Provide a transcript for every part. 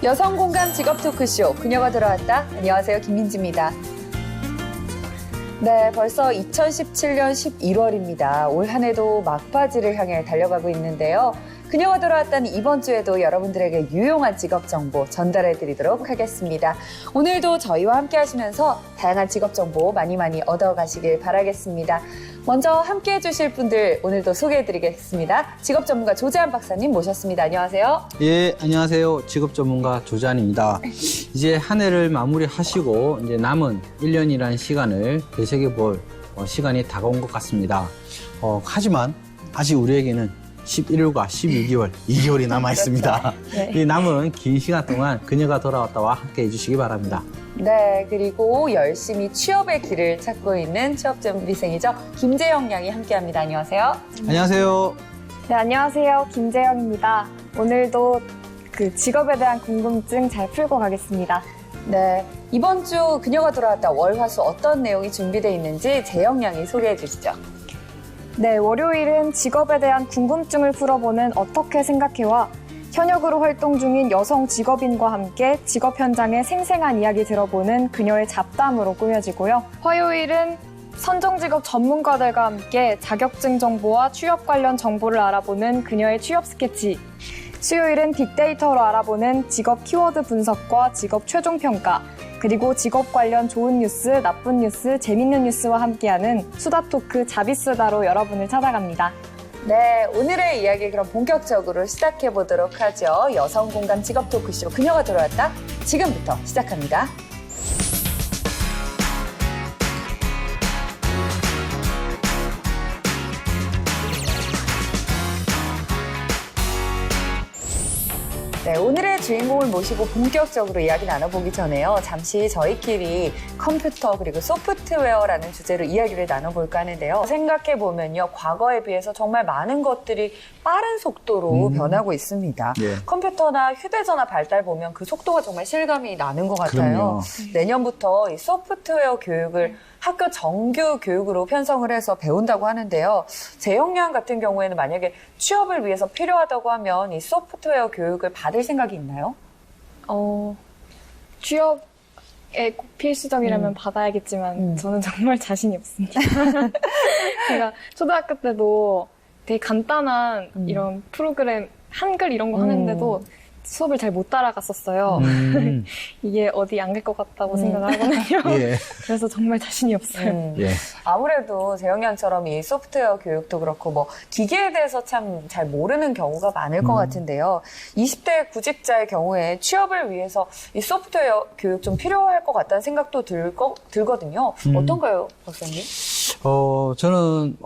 여성 공감 직업 토크쇼 그녀가 돌아왔다. 안녕하세요, 김민지입니다. 네, 벌써 2017년 11월입니다. 올 한 해도 막바지를 향해 달려가고 있는데요. 그녀가 돌아왔다는 이번 주에도 여러분들에게 유용한 직업 정보 전달해드리도록 하겠습니다. 오늘도 저희와 함께 하시면서 다양한 직업 정보 많이 얻어가시길 바라겠습니다. 먼저 함께 해주실 분들 오늘도 소개해드리겠습니다. 직업 전문가 조재한 박사님 모셨습니다. 안녕하세요. 예, 안녕하세요. 직업 전문가 조재한입니다. 이제 한 해를 마무리하시고 이제 남은 1년이라는 시간을 되새겨볼 시간이 다가온 것 같습니다. 하지만 아직 우리에게는 11월과 12개월, 2개월이 남아 있습니다. 그렇죠. 네. 이 남은 긴 시간 동안 그녀가 돌아왔다와 함께 해주시기 바랍니다. 네, 그리고 열심히 취업의 길을 찾고 있는 취업준비생이죠. 김재영 양이 함께합니다. 안녕하세요. 안녕하세요. 네, 안녕하세요. 김재영입니다. 오늘도 그 직업에 대한 궁금증 잘 풀고 가겠습니다. 네, 이번 주 그녀가 돌아왔다 월화수 어떤 내용이 준비되어 있는지 재영 양이 소개해 주시죠. 네, 월요일은 직업에 대한 궁금증을 풀어보는 어떻게 생각해와 현역으로 활동 중인 여성 직업인과 함께 직업 현장의 생생한 이야기 들어보는 그녀의 잡담으로 꾸며지고요. 화요일은 선정직업 전문가들과 함께 자격증 정보와 취업 관련 정보를 알아보는 그녀의 취업 스케치. 수요일은 빅데이터로 알아보는 직업 키워드 분석과 직업 최종 평가. 그리고 직업 관련 좋은 뉴스, 나쁜 뉴스, 재밌는 뉴스와 함께하는 수다 토크 자비수다로 여러분을 찾아갑니다. 네, 오늘의 이야기 그럼 본격적으로 시작해 보도록 하죠. 여성 공감 직업 토크쇼 그녀가 돌아왔다. 지금부터 시작합니다. 네, 오늘의 주인공을 모시고 본격적으로 이야기 나눠보기 전에요. 잠시 저희끼리 컴퓨터 그리고 소프트웨어라는 주제로 이야기를 나눠볼까 하는데요. 생각해보면요. 과거에 비해서 정말 많은 것들이 빠른 속도로 변하고 있습니다. 예. 컴퓨터나 휴대전화 발달 보면 그 속도가 정말 실감이 나는 것 같아요. 그럼요. 내년부터 이 소프트웨어 교육을 학교 정규 교육으로 편성을 해서 배운다고 하는데요. 재영 양 같은 경우에는 만약에 취업을 위해서 필요하다고 하면 이 소프트웨어 교육을 받을 생각이 있나요? 취업에 꼭 필수적이라면 받아야겠지만 저는 정말 자신이 없습니다. 제가 초등학교 때도 되게 간단한 이런 프로그램, 한글 이런 거 하는데도 수업을 잘 못 따라갔었어요. 이게 어디 안 갈 것 같다고 생각을 하거든요. 예. 그래서 정말 자신이 없어요. 예. 아무래도 재영 양처럼 이 소프트웨어 교육도 그렇고 뭐 기계에 대해서 참 잘 모르는 경우가 많을 것 같은데요. 20대 구직자의 경우에 취업을 위해서 이 소프트웨어 교육 좀 필요할 것 같다는 생각도 들거든요. 어떤가요, 박사님? 저는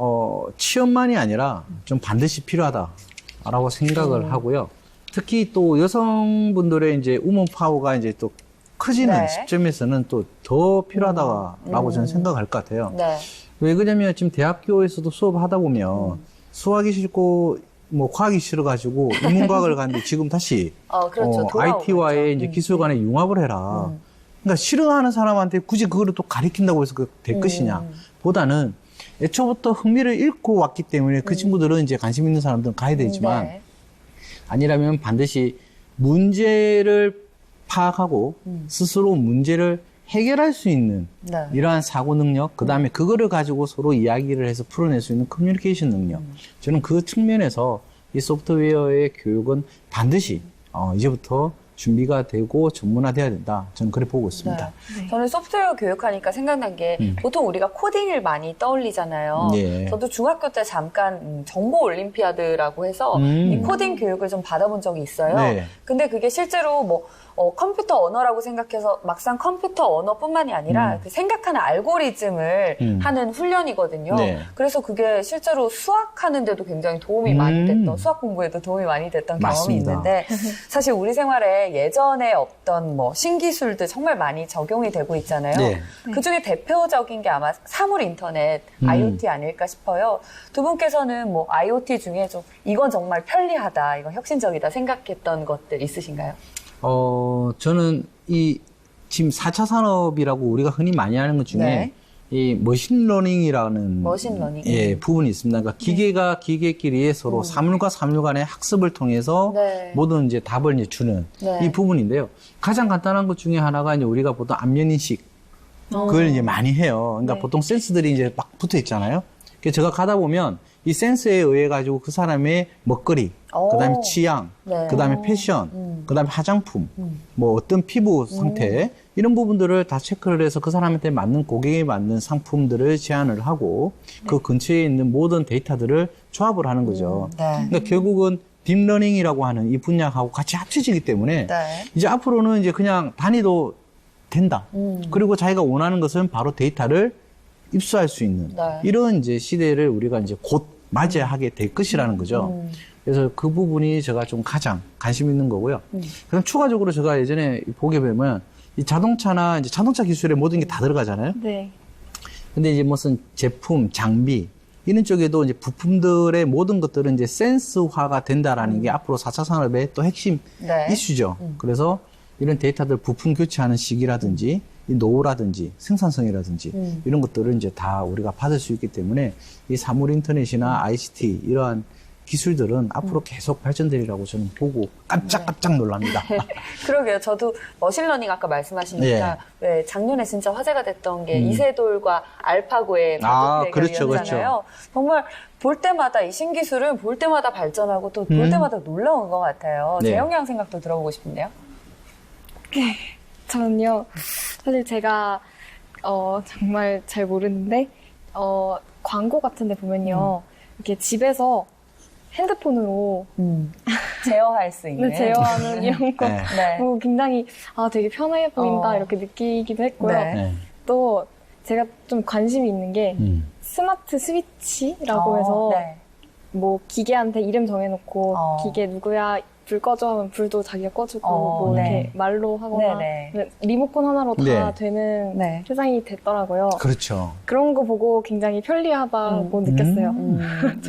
취업만이 아니라 좀 반드시 필요하다라고 생각을 하고요. 특히 또 여성분들의 이제 우먼 파워가 이제 또 커지는 네. 시점에서는 또 더 필요하다라고 저는 생각할 것 같아요. 네. 왜 그러냐면 지금 대학교에서도 수업하다 보면 수학이 싫고 뭐 과학이 싫어가지고 인문과학을 갔는데 지금 다시 그렇죠. 돌아오고 IT와의 있죠. 이제 기술 간에 융합을 해라. 그러니까 싫어하는 사람한테 굳이 그거를 또 가르친다고 해서 그 될 것이냐 보다는 애초부터 흥미를 잃고 왔기 때문에 그 친구들은 이제 관심 있는 사람들은 가야 되지만 네. 아니라면 반드시 문제를 파악하고 스스로 문제를 해결할 수 있는 네. 이러한 사고 능력, 그 다음에 그거를 가지고 서로 이야기를 해서 풀어낼 수 있는 커뮤니케이션 능력. 저는 그 측면에서 이 소프트웨어의 교육은 반드시 이제부터 준비가 되고 전문화돼야 된다. 저는 그렇게 보고 있습니다. 네. 저는 소프트웨어 교육하니까 생각난 게 보통 우리가 코딩을 많이 떠올리잖아요. 예. 저도 중학교 때 잠깐 정보 올림피아드라고 해서 이 코딩 교육을 좀 받아본 적이 있어요. 네. 근데 그게 실제로 뭐 컴퓨터 언어라고 생각해서 막상 컴퓨터 언어뿐만이 아니라 그 생각하는 알고리즘을 하는 훈련이거든요. 네. 그래서 그게 실제로 수학하는 데도 굉장히 도움이 많이 됐던, 수학 공부에도 도움이 많이 됐던 경험이 맞습니다. 있는데 사실 우리 생활에 예전에 없던 뭐 신기술들 정말 많이 적용이 되고 있잖아요. 네. 그중에 대표적인 게 아마 사물 인터넷, IoT 아닐까 싶어요. 두 분께서는 뭐 IoT 중에 좀 이건 정말 편리하다, 이건 혁신적이다 생각했던 것들 있으신가요? 저는 지금 4차 산업이라고 우리가 흔히 많이 하는 것 중에 네. 이 머신러닝이라는 머신러닝. 예, 부분이 있습니다. 그러니까 기계가 기계끼리 서로 사물과 사물 간의 학습을 통해서 네. 모든 이제 답을 이제 주는 네. 이 부분인데요. 가장 간단한 것 중에 하나가 이제 우리가 보통 안면인식 그걸 이제 많이 해요. 그러니까 네. 보통 센스들이 이제 막 붙어 있잖아요. 그래서 제가 가다 보면 이 센스에 의해 가지고 그 사람의 먹거리, 오. 그다음에 취향, 네. 그다음에 패션, 그다음에 화장품, 뭐 어떤 피부 상태 이런 부분들을 다 체크를 해서 그 사람한테 맞는 고객에 맞는 상품들을 제안을 하고 그 근처에 있는 모든 데이터들을 조합을 하는 거죠. 네. 그러니까 결국은 딥러닝이라고 하는 이 분야하고 같이 합쳐지기 때문에 네. 이제 앞으로는 이제 그냥 단위도 된다. 음. 그리고 자기가 원하는 것은 바로 데이터를 입수할 수 있는 네. 이런 이제 시대를 우리가 이제 곧 맞이하게 될 것이라는 거죠. 그래서 그 부분이 제가 좀 가장 관심 있는 거고요. 그럼 추가적으로 제가 예전에 보게 되면 이 자동차나 이제 자동차 기술에 모든 게 다 들어가잖아요. 네. 근데 이제 무슨 제품, 장비 이런 쪽에도 이제 부품들의 모든 것들은 이제 센스화가 된다라는 게 앞으로 4차 산업의 또 핵심 네. 이슈죠. 그래서 이런 데이터들 부품 교체하는 시기라든지 이 노후라든지 생산성이라든지 이런 것들을 이제 다 우리가 받을 수 있기 때문에 이 사물 인터넷이나 ICT 이러한 기술들은 앞으로 계속 발전되리라고 저는 보고 깜짝깜짝 놀랍니다. 그러게요. 저도 머신러닝 아까 말씀하시니까 왜 작년에 진짜 화제가 됐던 게 이세돌과 알파고의 바둑 그렇죠, 대결이었잖아요. 정말 볼 때마다 이 신기술은 볼 때마다 발전하고 또 볼 때마다 놀라운 것 같아요. 네. 재영 양 생각도 들어보고 싶은데요. 저는요, 사실 제가, 정말 잘 모르는데, 광고 같은 데 보면요, 이렇게 집에서 핸드폰으로 제어할 수 있는. 제어하는 이런 거 네. 네. 보고 굉장히, 되게 편해 보인다, 이렇게 느끼기도 했고요. 네. 네. 또, 제가 좀 관심이 있는 게, 스마트 스위치라고 해서, 네. 뭐, 기계한테 이름 정해놓고, 어. 기계 누구야, 불 꺼줘 하면 불도 자기가 꺼주고, 뭐, 네. 이렇게 말로 하거나, 네. 리모컨 하나로 다 네. 되는 네. 세상이 됐더라고요. 그렇죠. 그런 거 보고 굉장히 편리하다고 느꼈어요.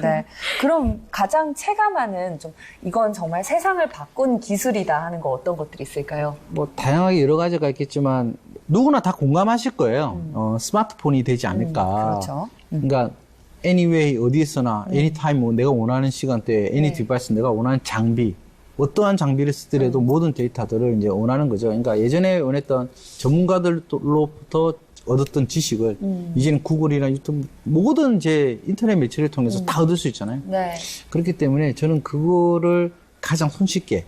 네. 그럼 가장 체감하는 좀 이건 정말 세상을 바꾼 기술이다 하는 거 어떤 것들이 있을까요? 뭐 다양하게 여러 가지가 있겠지만 누구나 다 공감하실 거예요. 스마트폰이 되지 않을까. 그렇죠. 그러니까 anyway 어디에서나 anytime 뭐 내가 원하는 시간대에 any 네. device 내가 원하는 장비 어떠한 장비를 쓰더라도 모든 데이터들을 이제 원하는 거죠. 그러니까 예전에 원했던 전문가들로부터 얻었던 지식을 이제는 구글이나 유튜브 모든 이제 인터넷 매체를 통해서 다 얻을 수 있잖아요. 네. 그렇기 때문에 저는 그거를 가장 손쉽게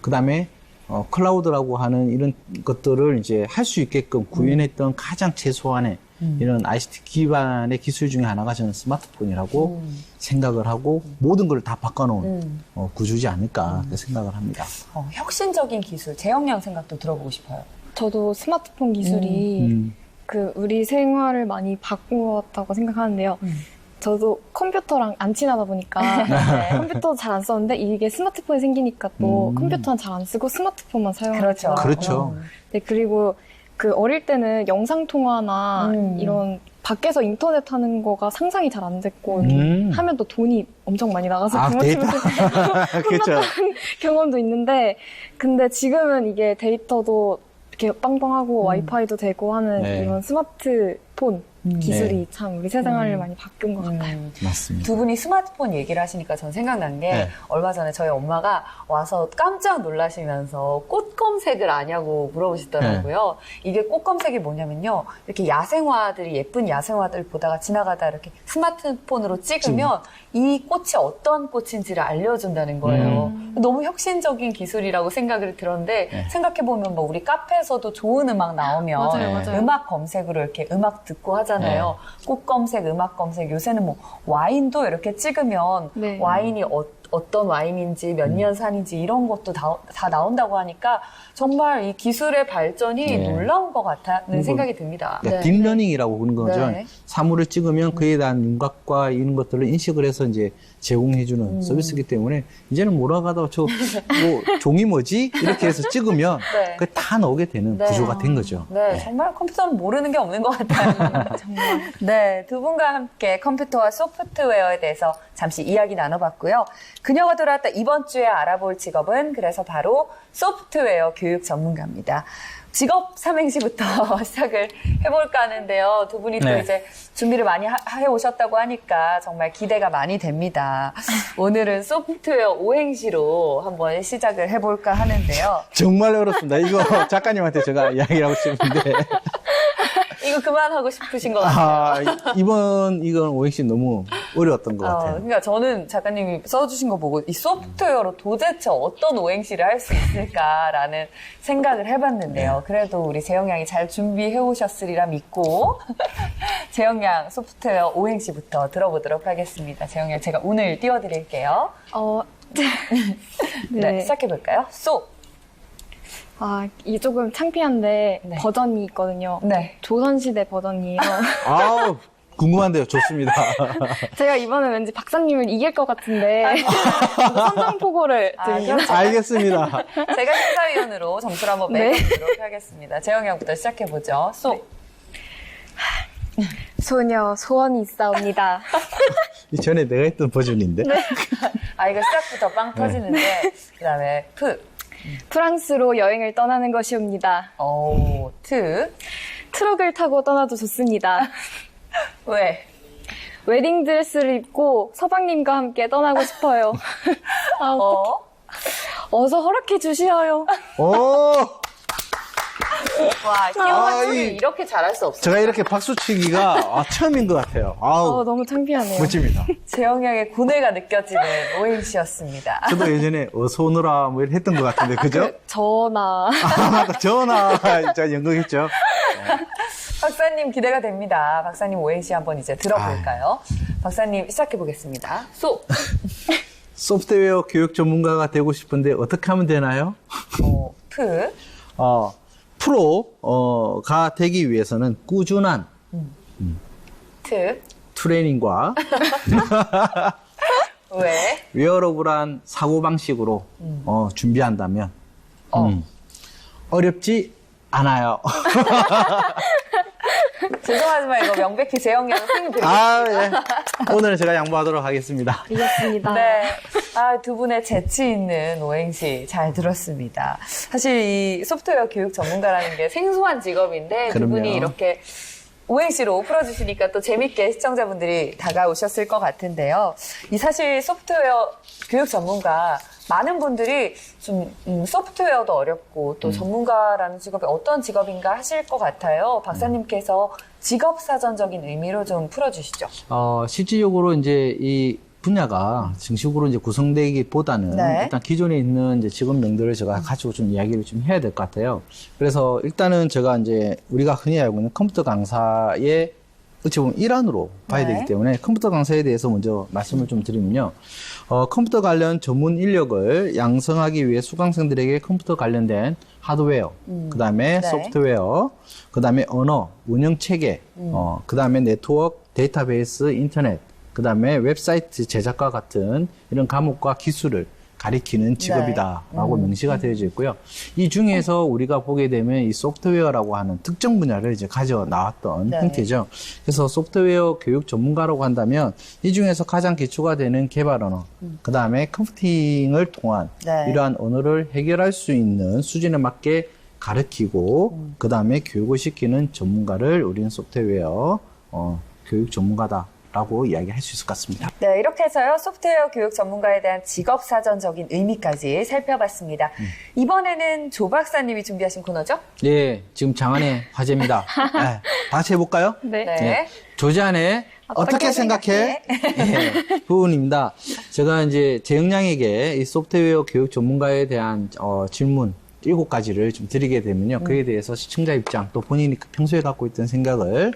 그 다음에 클라우드라고 하는 이런 것들을 이제 할 수 있게끔 구현했던 가장 최소한의 이런 ICT 기반의 기술 중에 하나가 저는 스마트폰이라고 생각을 하고 모든 걸 다 바꿔놓은 구조지 않을까 그렇게 생각을 합니다. 혁신적인 기술, 재영 양 생각도 들어보고 싶어요. 저도 스마트폰 기술이 우리 생활을 많이 바꾼 것 같다고 생각하는데요. 저도 컴퓨터랑 안 친하다 보니까 컴퓨터 잘 안 썼는데 이게 스마트폰이 생기니까 또 컴퓨터는 잘 안 쓰고 스마트폰만 사용하죠. 그렇죠. 네, 그리고 어릴 때는 영상통화나 이런 밖에서 인터넷 하는 거가 상상이 잘 안 됐고 이렇게 하면 또 돈이 엄청 많이 나가서 데이터. 그렇죠. 경험도 있는데 근데 지금은 이게 데이터도 이렇게 빵빵하고 와이파이도 되고 하는 네. 이런 스마트폰 기술이 네. 참 우리 세상을 많이 바꾼 것 같아요. 맞습니다. 두 분이 스마트폰 얘기를 하시니까 전 생각난 게 네. 얼마 전에 저희 엄마가 와서 깜짝 놀라시면서 꽃 검색을 아냐고 물어보시더라고요. 이게 꽃 검색이 뭐냐면요. 이렇게 야생화들이 예쁜 야생화들 보다가 지나가다 이렇게 스마트폰으로 찍으면 이 꽃이 어떤 꽃인지를 알려준다는 거예요. 너무 혁신적인 기술이라고 생각을 들었는데 네. 생각해보면 뭐 우리 카페에서도 좋은 음악 나오면 맞아요. 음악 검색으로 이렇게 음악 듣고 하잖아요. 꽃 검색, 음악 검색. 요새는 뭐 와인도 이렇게 찍으면 네. 와인이 어떤 와인인지 몇 년 산인지 이런 것도 다 나온다고 하니까 정말 이 기술의 발전이 네. 놀라운 것 같다는 생각이 듭니다. 그러니까 딥러닝이라고 부르는 거죠. 네. 사물을 찍으면 그에 대한 윤곽과 이런 것들을 인식을 해서 이제 제공해주는 서비스이기 때문에 이제는 몰아가다가 뭐 종이 뭐지? 이렇게 해서 찍으면 네. 그게 다 나오게 되는 네. 구조가 된 거죠. 네, 정말 컴퓨터는 모르는 게 없는 것 같아요. 정말. 네, 두 분과 함께 컴퓨터와 소프트웨어에 대해서 잠시 이야기 나눠봤고요. 그녀가 돌아왔다 이번 주에 알아볼 직업은 그래서 바로 소프트웨어 교육 전문가입니다. 직업 삼행시부터 시작을 해볼까 하는데요. 두 분이 또 네. 이제 준비를 많이 해오셨다고 하니까 정말 기대가 많이 됩니다. 오늘은 소프트웨어 오행시로 한번 시작을 해볼까 하는데요. 정말 어렵습니다. 이거 작가님한테 제가 이야기를 하고 싶은데. 이거 그만하고 싶으신 것 같아요. 이건 오행시 너무 어려웠던 것 같아요. 그러니까 저는 작가님이 써주신 거 보고 이 소프트웨어로 도대체 어떤 오행시를 할 수 있을까라는 생각을 해봤는데요. 그래도 우리 재영 양이 잘 준비해 오셨으리라 믿고 재영 양 소프트웨어 오행시부터 들어보도록 하겠습니다. 재영 양 제가 오늘 띄워드릴게요. 네, 시작해볼까요? 이게 조금 창피한데 네. 버전이 있거든요. 네. 조선시대 버전이에요. 아우, 궁금한데요. 좋습니다. 제가 이번에 왠지 박사님을 이길 것 같은데 선전포고를 드립니다. 그럼 알겠습니다. 제가 심사위원으로 점수를 한번 네. 매겨보도록 하겠습니다. 재영 양부터 시작해보죠. 소녀 소원이 있사옵니다. 전에 내가 했던 버전인데. 이거 시작부터 빵 터지는데 그 다음에 프랑스로 여행을 떠나는 것이옵니다. 트럭을 타고 떠나도 좋습니다. 왜? 웨딩드레스를 입고 서방님과 함께 떠나고 싶어요. 어서 허락해 주시어요. 와, 키워가지고 이렇게 잘할 수 없어요. 제가 이렇게 박수치기가 처음인 것 같아요. 너무 창피하네요. 멋집니다. 재영 양의 고뇌가 느껴지는 오행시였습니다. 저도 예전에 어서 오너라 뭐 이렇게 했던 것 같은데, 그죠? 전화. 맞다. 전화 진짜 연극했죠. 박사님 기대가 됩니다. 박사님 오행시 한번 이제 들어볼까요? 박사님 시작해보겠습니다. 소프트웨어 교육 전문가가 되고 싶은데 어떻게 하면 되나요? 프로가 되기 위해서는 꾸준한 트레이닝과 왜? 웨어러블한 사고방식으로 준비한다면 어렵지 않아요. 죄송하지만 이거 명백히 재영 양 승인 드리겠습니다. 예. 오늘은 제가 양보하도록 하겠습니다. 알겠습니다. 네. 두 분의 재치 있는 오행시 잘 들었습니다. 사실 이 소프트웨어 교육 전문가라는 게 생소한 직업인데 두 그럼요. 분이 이렇게 오행시로 풀어주시니까 또 재밌게 시청자분들이 다가오셨을 것 같은데요. 이 사실 소프트웨어 교육 전문가 많은 분들이 좀 소프트웨어도 어렵고 또 전문가라는 직업이 어떤 직업인가 하실 것 같아요. 박사님께서 직업사전적인 의미로 좀 풀어주시죠. 실질적으로 이제 이 분야가 정식으로 이제 구성되기보다는 네. 일단 기존에 있는 이제 직업명들을 제가 가지고 좀 이야기를 좀 해야 될 것 같아요. 그래서 일단은 제가 이제 우리가 흔히 알고 있는 컴퓨터 강사의 어찌 보면 일환으로 봐야 네. 되기 때문에 컴퓨터 강사에 대해서 먼저 말씀을 좀 드리면요. 컴퓨터 관련 전문 인력을 양성하기 위해 수강생들에게 컴퓨터 관련된 하드웨어, 그 다음에 네. 소프트웨어, 그 다음에 언어, 운영 체계, 그 다음에 네트워크, 데이터베이스, 인터넷, 그 다음에 웹사이트 제작과 같은 이런 과목과 기술을 가리키는 직업이다라고 명시가 되어져 있고요. 이 중에서 우리가 보게 되면 이 소프트웨어라고 하는 특정 분야를 이제 가져 나왔던 네. 형태죠. 그래서 소프트웨어 교육 전문가라고 한다면 이 중에서 가장 기초가 되는 개발 언어, 그 다음에 컴퓨팅을 통한 네. 이러한 언어를 해결할 수 있는 수준에 맞게 가르치고 그 다음에 교육을 시키는 전문가를 우리는 소프트웨어 교육 전문가다. 라고 이야기할 수 있을 것 같습니다. 네, 이렇게 해서요. 소프트웨어 교육 전문가에 대한 직업사전적인 의미까지 살펴봤습니다. 이번에는 조 박사님이 준비하신 코너죠? 예, 지금 장안의 화제입니다. 네, 같이 해볼까요? 네. 네. 조지안의 어떻게 생각해? 예, 부분입니다. 제가 이제 재영 양에게 이 소프트웨어 교육 전문가에 대한 질문 7가지를 좀 드리게 되면요. 그에 대해서 시청자 입장 또 본인이 평소에 갖고 있던 생각을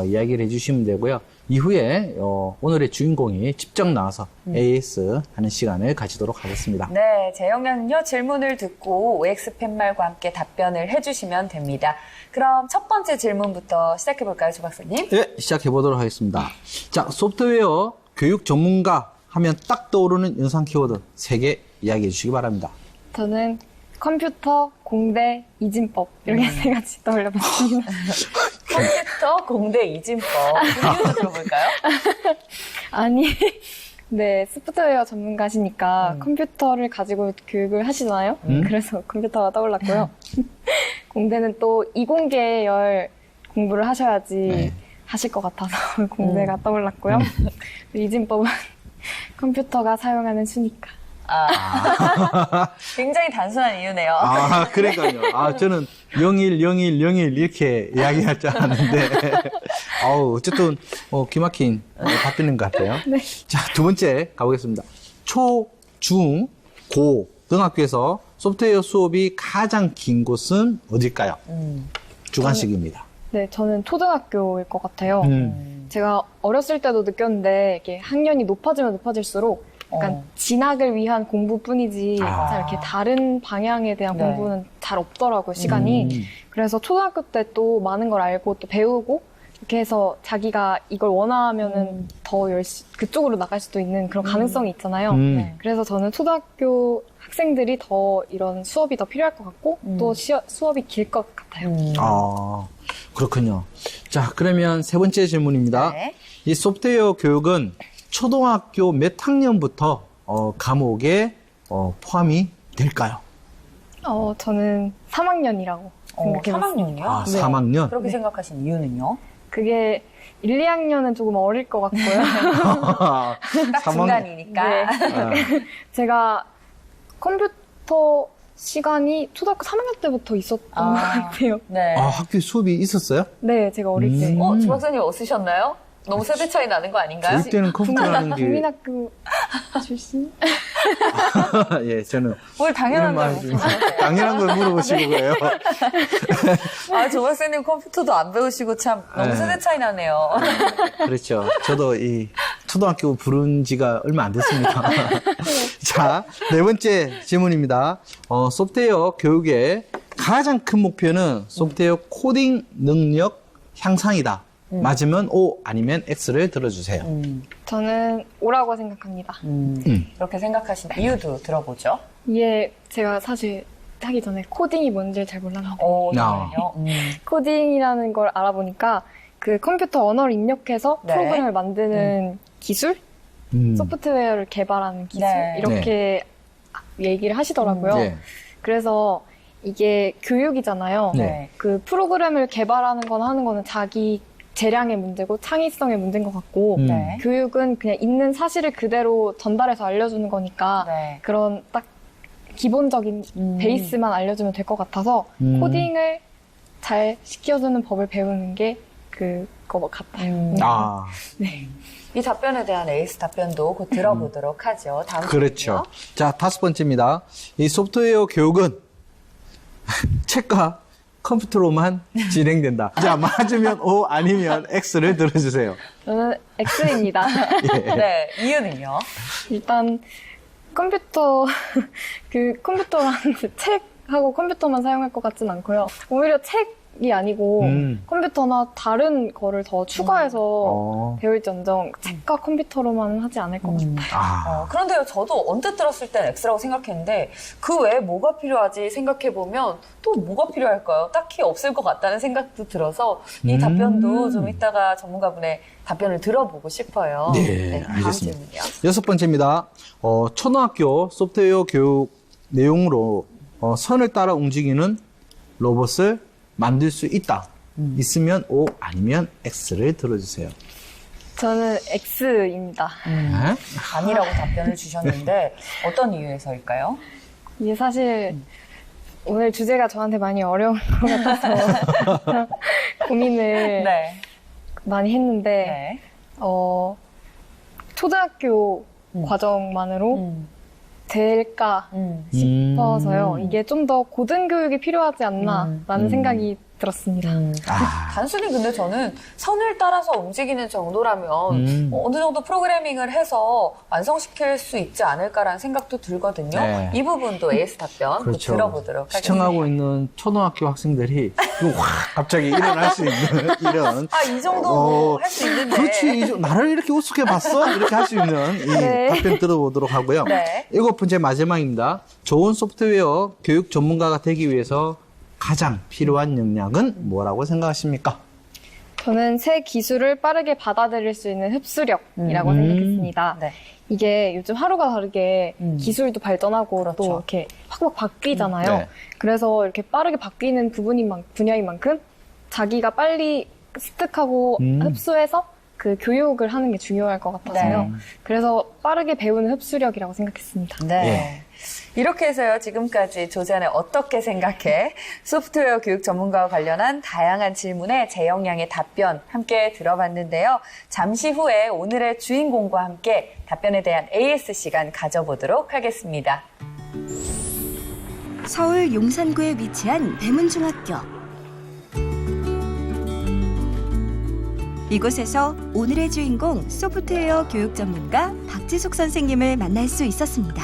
이야기를 해주시면 되고요. 이후에 오늘의 주인공이 직접 나와서 AS 하는 시간을 가지도록 하겠습니다. 네, 재영 양은요. 질문을 듣고 OX 팻말과 함께 답변을 해주시면 됩니다. 그럼 첫 번째 질문부터 시작해볼까요, 조 박사님? 네, 시작해 보도록 하겠습니다. 자, 소프트웨어 교육 전문가 하면 딱 떠오르는 연상 키워드 3개 이야기해 주시기 바랍니다. 저는 컴퓨터, 공대, 이진법 이렇게 3가지 떠올려봤습니다. 컴퓨터, 공대, 이진법. 이유도 들어볼까요? 아니, 네, 소프트웨어 전문가시니까 컴퓨터를 가지고 교육을 하시잖아요. 그래서 컴퓨터가 떠올랐고요. 공대는 또 이공계열 공부를 하셔야지 하실 것 같아서 공대가 떠올랐고요. 이진법은 컴퓨터가 사용하는 수니까. 굉장히 단순한 이유네요. 그러니까요. 저는 01, 01, 01 이렇게 이야기할 줄 알았는데. 어쨌든, 기막힌 답변인 것 같아요. 네. 자, 두 번째 가보겠습니다. 초, 중, 고 등학교에서 소프트웨어 수업이 가장 긴 곳은 어딜까요? 주관식입니다. 네, 저는 초등학교일 것 같아요. 제가 어렸을 때도 느꼈는데 이게 학년이 높아지면 높아질수록 약간 진학을 위한 공부뿐이지 잘 이렇게 다른 방향에 대한 네. 공부는 잘 없더라고요, 시간이. 그래서 초등학교 때 또 많은 걸 알고 또 배우고 이렇게 해서 자기가 이걸 원하면은 더 그쪽으로 나갈 수도 있는 그런 가능성이 있잖아요. 네. 그래서 저는 초등학교 학생들이 더 이런 수업이 더 필요할 것 같고 또 수업이 길 것 같아요. 그렇군요. 자, 그러면 세 번째 질문입니다. 네. 이 소프트웨어 교육은 초등학교 몇 학년부터 과목에 포함이 될까요? 저는 3학년이라고 생각해봤습니다. 3학년이요? 3학년? 그렇게 생각하신 이유는요? 그게 1, 2학년은 조금 어릴 것 같고요. 딱 중간이니까. 네. 제가 컴퓨터 시간이 초등학교 3학년 때부터 있었던 것 같아요. 네. 학교에 수업이 있었어요? 네, 제가 어릴 때. 주 박사님 없으셨나요? 너무 세대 차이 나는 거 아닌가요? 저희 때는 컴퓨터라는 게. 국민학교 출신? 예, 저는. 뭘 당연한 걸 이런 말 물어보세요. 당연한 걸 물어보시는 거예요. 조 박사님 컴퓨터도 안 배우시고 참 너무 네. 세대 차이 나네요. 그렇죠. 저도 이 초등학교 부른 지가 얼마 안 됐습니다. 자, 네 번째 질문입니다. 소프트웨어 교육의 가장 큰 목표는 소프트웨어 코딩 능력 향상이다. 맞으면 O, 아니면 X를 들어주세요. 저는 O라고 생각합니다. 그렇게 생각하신 이유도 들어보죠. 이게 제가 사실 하기 전에 코딩이 뭔지 잘 몰랐는데 정말요? 코딩이라는 걸 알아보니까 그 컴퓨터 언어를 입력해서 네. 프로그램을 만드는 기술? 소프트웨어를 개발하는 기술? 네. 이렇게 얘기를 하시더라고요. 네. 그래서 이게 교육이잖아요. 네. 그 프로그램을 개발하는 거나 하는 거는 자기 재량의 문제고 창의성의 문제인 것 같고 네. 교육은 그냥 있는 사실을 그대로 전달해서 알려주는 거니까 네. 그런 딱 기본적인 베이스만 알려주면 될 것 같아서 코딩을 잘 시켜주는 법을 배우는 게 그거 같아요. 네. 이 답변에 대한 에이스 답변도 곧 들어보도록 하죠. 다음 그렇죠. 질문이요. 자, 다섯 번째입니다. 이 소프트웨어 교육은 책과 컴퓨터로만 진행된다. 자, 맞으면 O, 아니면 X를 들어주세요. 저는 X입니다. 네, 이유는요? 일단 컴퓨터랑 책하고 컴퓨터만 사용할 것 같진 않고요. 오히려 책이 아니고 컴퓨터나 다른 거를 더 추가해서 배울지언정 책과 컴퓨터로만 하지 않을 것 같아요. 그런데요, 저도 언뜻 들었을 땐 X라고 생각했는데 그 외에 뭐가 필요하지 생각해보면 또 뭐가 필요할까요? 딱히 없을 것 같다는 생각도 들어서 이 답변도 좀 이따가 전문가분의 답변을 들어보고 싶어요. 네, 다음 알겠습니다. 질문이요. 여섯 번째입니다. 초등학교 소프트웨어 교육 내용으로 선을 따라 움직이는 로봇을 만들 수 있다. 있으면 O, 아니면 X를 들어주세요. 저는 X입니다. 네? 아니라고 답변을 주셨는데 어떤 이유에서일까요? 이게 사실 오늘 주제가 저한테 많이 어려운 것 같아서 고민을 네. 많이 했는데 네. 초등학교 과정만으로 될까 싶어서요. 이게 좀 더 고등교육이 필요하지 않나라는 생각이 들었습니다. 단순히 근데 저는 선을 따라서 움직이는 정도라면 어느 정도 프로그래밍을 해서 완성시킬 수 있지 않을까라는 생각도 들거든요. 네. 이 부분도 에이스 답변 곧 들어보도록 하겠습니다. 시청하고 있는 초등학교 학생들이 이거 확 갑자기 일어날 수 있는 이런. 이 정도 할 수 있는데. 그렇지. 나를 이렇게 우습게 봤어? 이렇게 할 수 있는 이 네. 답변 들어보도록 하고요. 네. 일곱 번째 마지막입니다. 좋은 소프트웨어 교육 전문가가 되기 위해서 가장 필요한 역량은 뭐라고 생각하십니까? 저는 새 기술을 빠르게 받아들일 수 있는 흡수력이라고 생각했습니다. 네. 이게 요즘 하루가 다르게 기술도 발전하고 그렇죠. 또 이렇게 확 바뀌잖아요. 네. 그래서 이렇게 빠르게 바뀌는 분야인 만큼 자기가 빨리 습득하고 흡수해서 그 교육을 하는 게 중요할 것 같아서요. 네. 그래서 빠르게 배우는 흡수력이라고 생각했습니다. 네. 이렇게 해서요, 지금까지 조지안에 어떻게 생각해? 소프트웨어 교육 전문가와 관련한 다양한 질문에 재영양의 답변 함께 들어봤는데요. 잠시 후에 오늘의 주인공과 함께 답변에 대한 AS 시간 가져보도록 하겠습니다. 서울 용산구에 위치한 대문중학교. 이곳에서 오늘의 주인공 소프트웨어 교육 전문가 박지숙 선생님을 만날 수 있었습니다.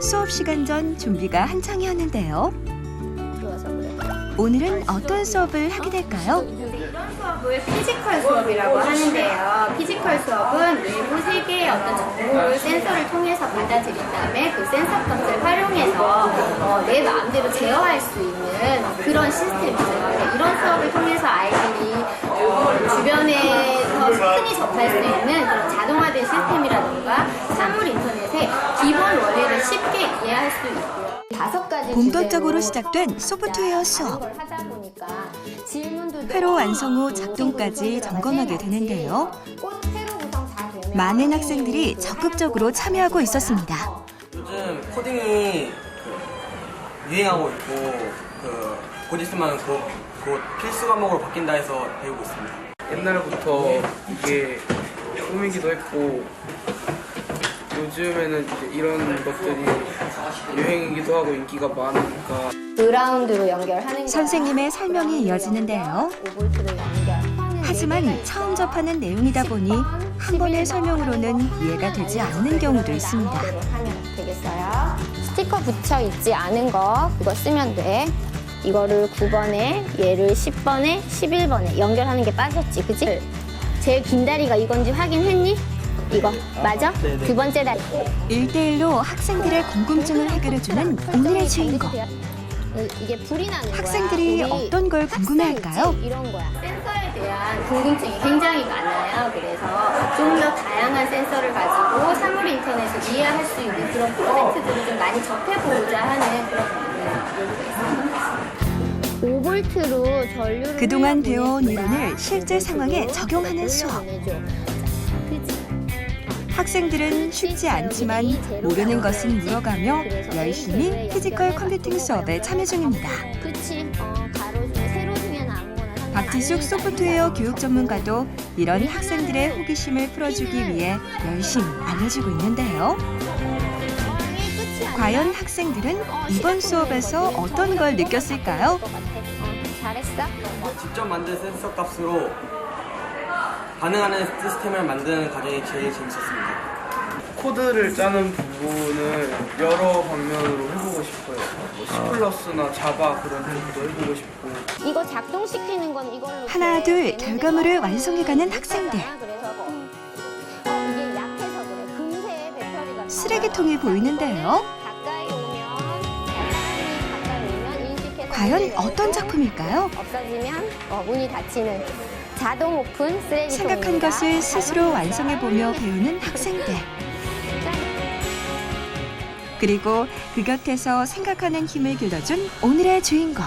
수업 시간 전 준비가 한창이었는데요. 오늘은 어떤 수업을 하게 될까요? 이런 수업을 피지컬 수업이라고 하는데요. 피지컬 수업은 외부 세계의 어떤 정보를 센서를 통해서 받아들인 다음에 그 센서 값을 활용해서 내 마음대로 제어할 수 있는 그런 시스템이죠. 이런 수업을 통해서 아이들이 주변에서 흔히 접할 수 있는 그런 자동화된 시스템이라든가 사물 인터넷의 기본 원리를 쉽게 이해할 수 있고요. 5가지 본격적으로 시작된 소프트웨어 수업. 회로 완성 후 작동까지 점검하게 되는데요. 많은 학생들이 적극적으로 참여하고 있었습니다. 요즘 코딩이 유행하고 있고 곧 있으면 곧 필수 과목으로 바뀐다 해서 배우고 있습니다. 옛날부터 이게 꿈이기도 했고 요즘에는 이제 이런 것들이 유행이기도 하고 인기가 많으니까 그라운드로 연결하는 선생님의 설명이 이어지는데요. 5V로 연결. 하지만 처음 접하는 내용이다 보니 한 번의 설명으로는 이해가 되지 않는 경우도 있습니다. 하면 되겠어요. 스티커 붙여 있지 않은 거 그거 쓰면 돼. 이거를 9번에 얘를 10번에 11번에 연결하는 게 빠졌지, 그치? 제일 긴 다리가 이건지 확인했니? 이거 맞아? 두 번째 다리. 1대1로 학생들의 궁금증을 해결해주는 오늘의 주인공. 이게 불이 나는 거야. 학생들이 우리 어떤 걸 궁금해할까요? 학생이지? 이런 거야. 센서에 대한 궁금증이 굉장히 많아요. 그래서 좀 더 다양한 센서를 가지고 사물 인터넷을 이해할 수 있는 그런 프로젝트들을 좀 많이 접해보고자 하는 그런 의미가 있습니다. 5V로 전류를 그동안 배워온 이론을 실제 상황에 적용하는 수업. 학생들은 쉽지 않지만 모르는 것은 물어가며 열심히 피지컬 컴퓨팅 수업에 참여 중입니다. 그치? 가로 중에 세로 중에는 아무거나 상관 박지숙 소프트웨어 교육 전문가도 이런 학생들의 호기심을 풀어주기 위해 열심히 알려주고 있는데요. 과연 학생들은 이번 수업에서 어떤 걸 느꼈을까요? 잘했어? 직접 만든 센서 값으로 반응하는 시스템을 만드는 과정이 제일 재밌었습니다. 코드를 짜는 부분을 여러 방면으로 해보고 싶어요. 뭐 C++나 자바 그런 것도 해보고 싶고 이거 작동시키는 건 이걸로 하나 둘 결과물을 완성해가는 학생들. 그래서 이게 약해서 그래. 금세 배터리가 쓰레기통이 보이는데요. 가까이 오면 인식해서 과연 문제가 어떤 있고, 작품일까요? 없어지면 문이 닫히는 자동 오픈 쓰레기통입니다. 생각한 것을 스스로 완성해보며 배우는 학생들. 그리고 그 곁에서 생각하는 힘을 길러준 오늘의 주인공.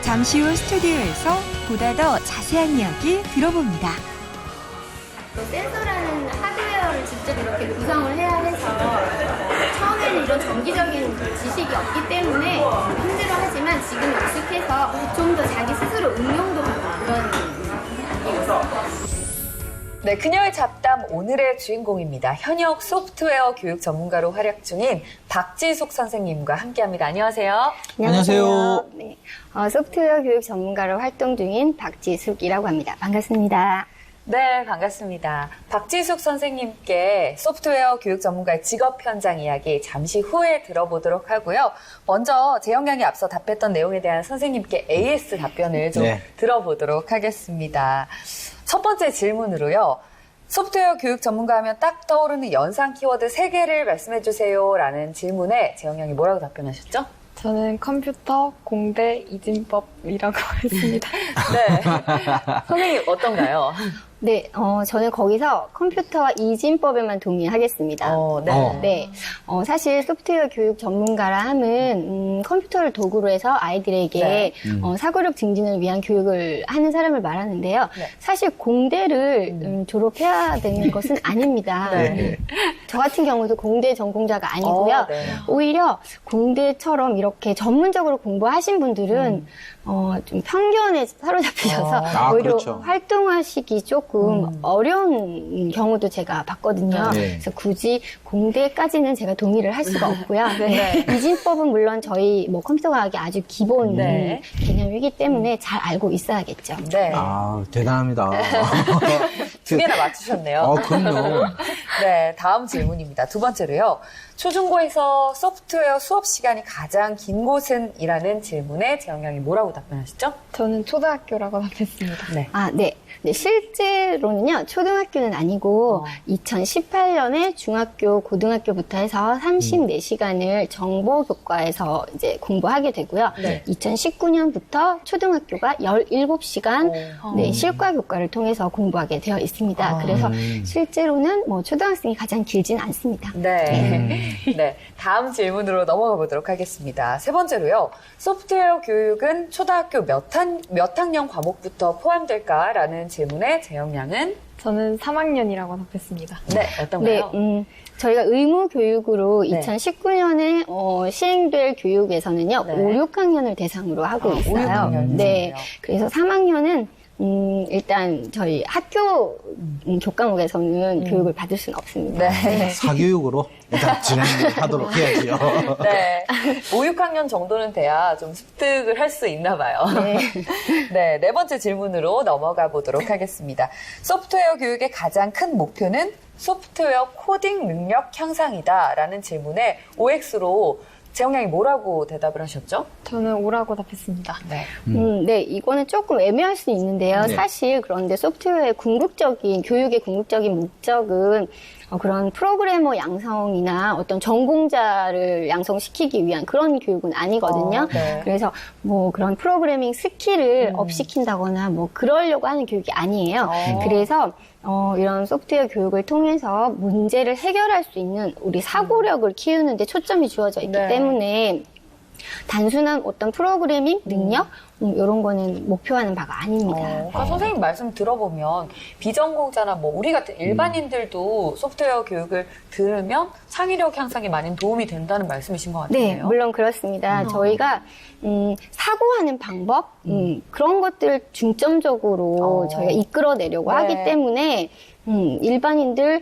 잠시 후 스튜디오에서 보다 더 자세한 이야기 들어봅니다. 또 센서라는 하드웨어를 직접 이렇게 구성을 해야 해서 처음에는 이런 정기적인 지식이 없기 때문에 힘들어하지만 지금 익숙해서 좀 더 자기 스스로 응용도 하고 그런 네, 그녀의 잡담 오늘의 주인공입니다. 현역 소프트웨어 교육 전문가로 활약 중인 박지숙 선생님과 함께합니다. 안녕하세요. 안녕하세요. 네, 소프트웨어 교육 전문가로 활동 중인 박지숙이라고 합니다. 반갑습니다. 네, 반갑습니다. 박지숙 선생님께 소프트웨어 교육 전문가의 직업 현장 이야기 잠시 후에 들어보도록 하고요. 먼저 재영양이 앞서 답했던 내용에 대한 선생님께 AS 답변을 좀 네. 들어보도록 하겠습니다. 첫 번째 질문으로요. 소프트웨어 교육 전문가 하면 딱 떠오르는 연상 키워드 3개를 말씀해 주세요 라는 질문에 재영 양이 뭐라고 답변하셨죠? 저는 컴퓨터, 공대, 이진법이라고 했습니다. 네. 선생님 어떤가요? 네, 저는 거기서 컴퓨터와 이진법에만 동의하겠습니다. 네. 네, 사실 소프트웨어 교육 전문가라 함은 컴퓨터를 도구로 해서 아이들에게 네. 사고력 증진을 위한 교육을 하는 사람을 말하는데요. 네. 사실 공대를 졸업해야 되는 것은 아닙니다. 네. 저 같은 경우도 공대 전공자가 아니고요. 네. 오히려 공대처럼 이렇게 전문적으로 공부하신 분들은 좀 편견에 사로잡히셔서 오히려 그렇죠. 활동하시기 조금 어려운 경우도 제가 봤거든요. 네. 그래서 굳이 공대까지는 제가 동의를 할 수가 없고요. 네. 이진법은 물론 저희 뭐 컴퓨터 과학의 아주 기본 네. 개념이기 때문에 잘 알고 있어야겠죠. 네. 대단합니다. 2개나 맞추셨네요. 그럼요. 네, 다음 질문입니다. 2번째로요. 초중고에서 소프트웨어 수업 시간이 가장 긴 곳은? 이라는 질문에 재영 양이 뭐라고 답변하시죠? 저는 초등학교라고 답했습니다. 네. 네. 네, 실제로는요, 초등학교는 아니고, 2018년에 중학교, 고등학교부터 해서 34시간을 정보교과에서 이제 공부하게 되고요. 네. 2019년부터 초등학교가 17시간, 오. 네, 실과교과를 통해서 공부하게 되어 있습니다. 그래서 실제로는 뭐 초등학생이 가장 길진 않습니다. 네. 네. 다음 질문으로 넘어가 보도록 하겠습니다. 3번째로요. 소프트웨어 교육은 초등학교 몇 학년 과목부터 포함될까라는 질문에 재영 양은 저는 3학년이라고 답했습니다. 네, 어떤가요? 네, 저희가 의무 교육으로 네. 2019년에 시행될 교육에서는요, 네. 5, 6학년을 대상으로 하고 5, 있어요. 6학년 네. 대상이요. 그래서 3학년은 일단 저희 학교 교과목에서는 교육을 받을 수는 없습니다. 네. 사교육으로 일단 진행하도록 해야지요. 네. 5, 6학년 정도는 돼야 좀 습득을 할 수 있나 봐요. 네. 네, 4번째 질문으로 넘어가 보도록 하겠습니다. 소프트웨어 교육의 가장 큰 목표는 소프트웨어 코딩 능력 향상이다라는 질문에 OX로 재영 양이 뭐라고 대답을 하셨죠? 저는 O라고 답했습니다. 네. 네, 이거는 조금 애매할 수 있는데요. 네. 사실 그런데 소프트웨어의 교육의 궁극적인 목적은 그런 프로그래머 양성이나 어떤 전공자를 양성시키기 위한 그런 교육은 아니거든요. 네. 그래서 뭐 그런 프로그래밍 스킬을 업시킨다거나 뭐 그러려고 하는 교육이 아니에요. 그래서 이런 소프트웨어 교육을 통해서 문제를 해결할 수 있는 우리 사고력을 키우는 데 초점이 주어져 있기 네. 때문에 단순한 어떤 프로그래밍 능력 이런 거는 목표하는 바가 아닙니다. 그러니까 선생님 말씀 들어보면 비전공자나 뭐 우리 같은 일반인들도 소프트웨어 교육을 들으면 창의력 향상에 많이 도움이 된다는 말씀이신 것 네, 같은데요. 물론 그렇습니다. 저희가 사고하는 방법 그런 것들을 중점적으로 저희가 이끌어내려고 네. 하기 때문에 일반인들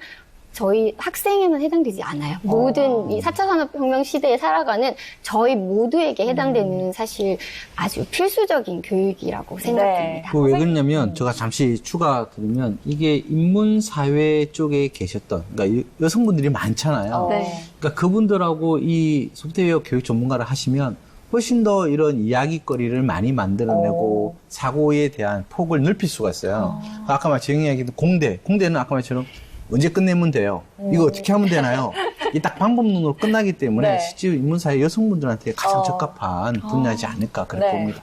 저희 학생에만 해당되지 않아요. 모든 이 4차 산업혁명 시대에 살아가는 저희 모두에게 해당되는 사실 아주 필수적인 교육이라고 생각됩니다. 왜 그러냐면 제가 잠시 추가 드리면 이게 인문사회 쪽에 계셨던 그러니까 여성분들이 많잖아요. 네. 그러니까 그분들하고 이 소프트웨어 교육 전문가를 하시면 훨씬 더 이런 이야기거리를 많이 만들어내고 사고에 대한 폭을 넓힐 수가 있어요. 아까 말씀 이야기도 공대는 아까 말처럼 언제 끝내면 돼요? 이거 어떻게 하면 되나요? 이 딱 방법론으로 끝나기 때문에 네. 실제 인문사회 여성분들한테 가장 적합한 분야지 않을까 그렇게 네. 봅니다.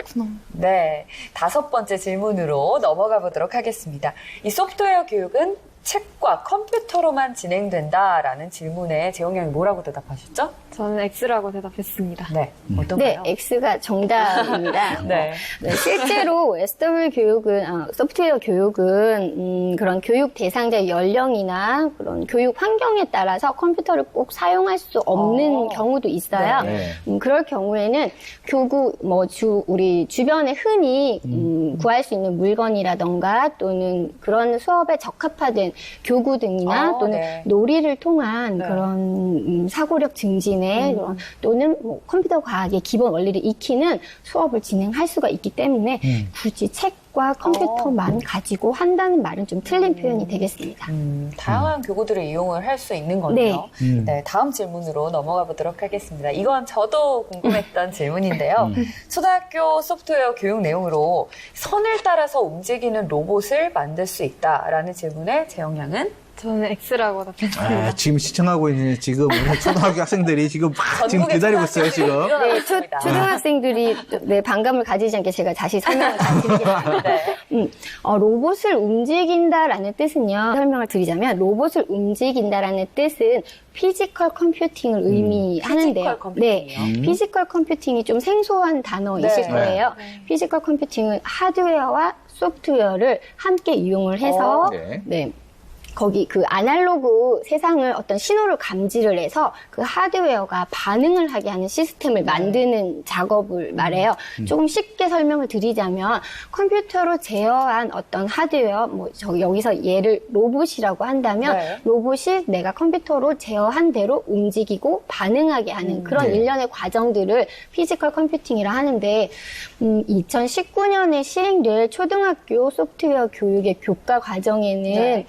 네. 5번째 질문으로 넘어가 보도록 하겠습니다. 이 소프트웨어 교육은 책과 컴퓨터로만 진행된다라는 질문에 재영 양이 뭐라고 대답하셨죠? 저는 X라고 대답했습니다. 네. 네, 어떤가요? X가 정답입니다. 네. 네, 실제로 SW 교육은, 소프트웨어 교육은, 그런 교육 대상자 연령이나 그런 교육 환경에 따라서 컴퓨터를 꼭 사용할 수 없는 경우도 있어요. 네. 그럴 경우에는 우리 주변에 흔히, 구할 수 있는 물건이라던가 또는 그런 수업에 적합화된 교구 등이나 또는 네. 놀이를 통한 네. 그런 사고력 증진에 또는 뭐 컴퓨터 과학의 기본 원리를 익히는 수업을 진행할 수가 있기 때문에 굳이 책 수학과 컴퓨터만 가지고 한다는 말은 좀 틀린 표현이 되겠습니다. 다양한 교구들을 이용을 할 수 있는 거네요. 네, 다음 질문으로 넘어가 보도록 하겠습니다. 이건 저도 궁금했던 질문인데요. 초등학교 소프트웨어 교육 내용으로 선을 따라서 움직이는 로봇을 만들 수 있다라는 질문에 재영 양은 저는 X라고 답했습니다. 지금 시청하고 있는 지금 우리 초등학교 학생들이 지금 막 지금 기다리고 있어요, 지금. 네, 초등학생들이 네, 반감을 가지지 않게 제가 다시 설명을 드리겠습니다. 네. 로봇을 움직인다라는 뜻은요, 설명을 드리자면 로봇을 움직인다라는 뜻은 피지컬 컴퓨팅을 의미하는데요. 피지컬 컴퓨팅이요? 피지컬 컴퓨팅이 좀 생소한 단어이실 네. 거예요. 피지컬 컴퓨팅은 하드웨어와 소프트웨어를 함께 이용을 해서 네. 거기 그 아날로그 세상을 어떤 신호를 감지를 해서 그 하드웨어가 반응을 하게 하는 시스템을 만드는 작업을 말해요. 조금 쉽게 설명을 드리자면 컴퓨터로 제어한 어떤 하드웨어, 뭐 여기서 얘를 로봇이라고 한다면 네. 로봇이 내가 컴퓨터로 제어한 대로 움직이고 반응하게 하는 그런 일련의 과정들을 피지컬 컴퓨팅이라 하는데 2019년에 시행될 초등학교 소프트웨어 교육의 교과 과정에는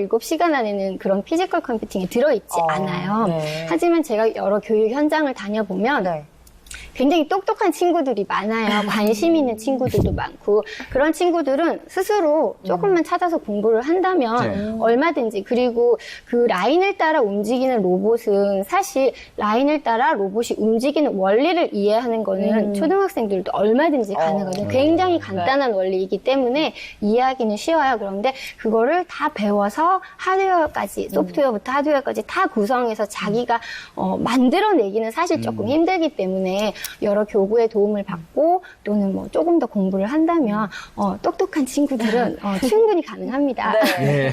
17시간 안에는 그런 피지컬 컴퓨팅이 들어있지 않아요. 네. 하지만 제가 여러 교육 현장을 다녀보면 굉장히 똑똑한 친구들이 많아요. 관심 있는 친구들도 많고 그런 친구들은 스스로 조금만 찾아서 공부를 한다면 얼마든지 그리고 그 라인을 따라 움직이는 로봇은 사실 라인을 따라 로봇이 움직이는 원리를 이해하는 거는 초등학생들도 얼마든지 가능하거든요. 굉장히 간단한 원리이기 때문에 이해하기는 쉬워요. 그런데 그거를 다 배워서 하드웨어까지 소프트웨어부터 하드웨어까지 다 구성해서 자기가 만들어내기는 사실 조금 힘들기 때문에 여러 교구의 도움을 받고 또는 뭐 조금 더 공부를 한다면 똑똑한 친구들은 충분히 가능합니다. 네.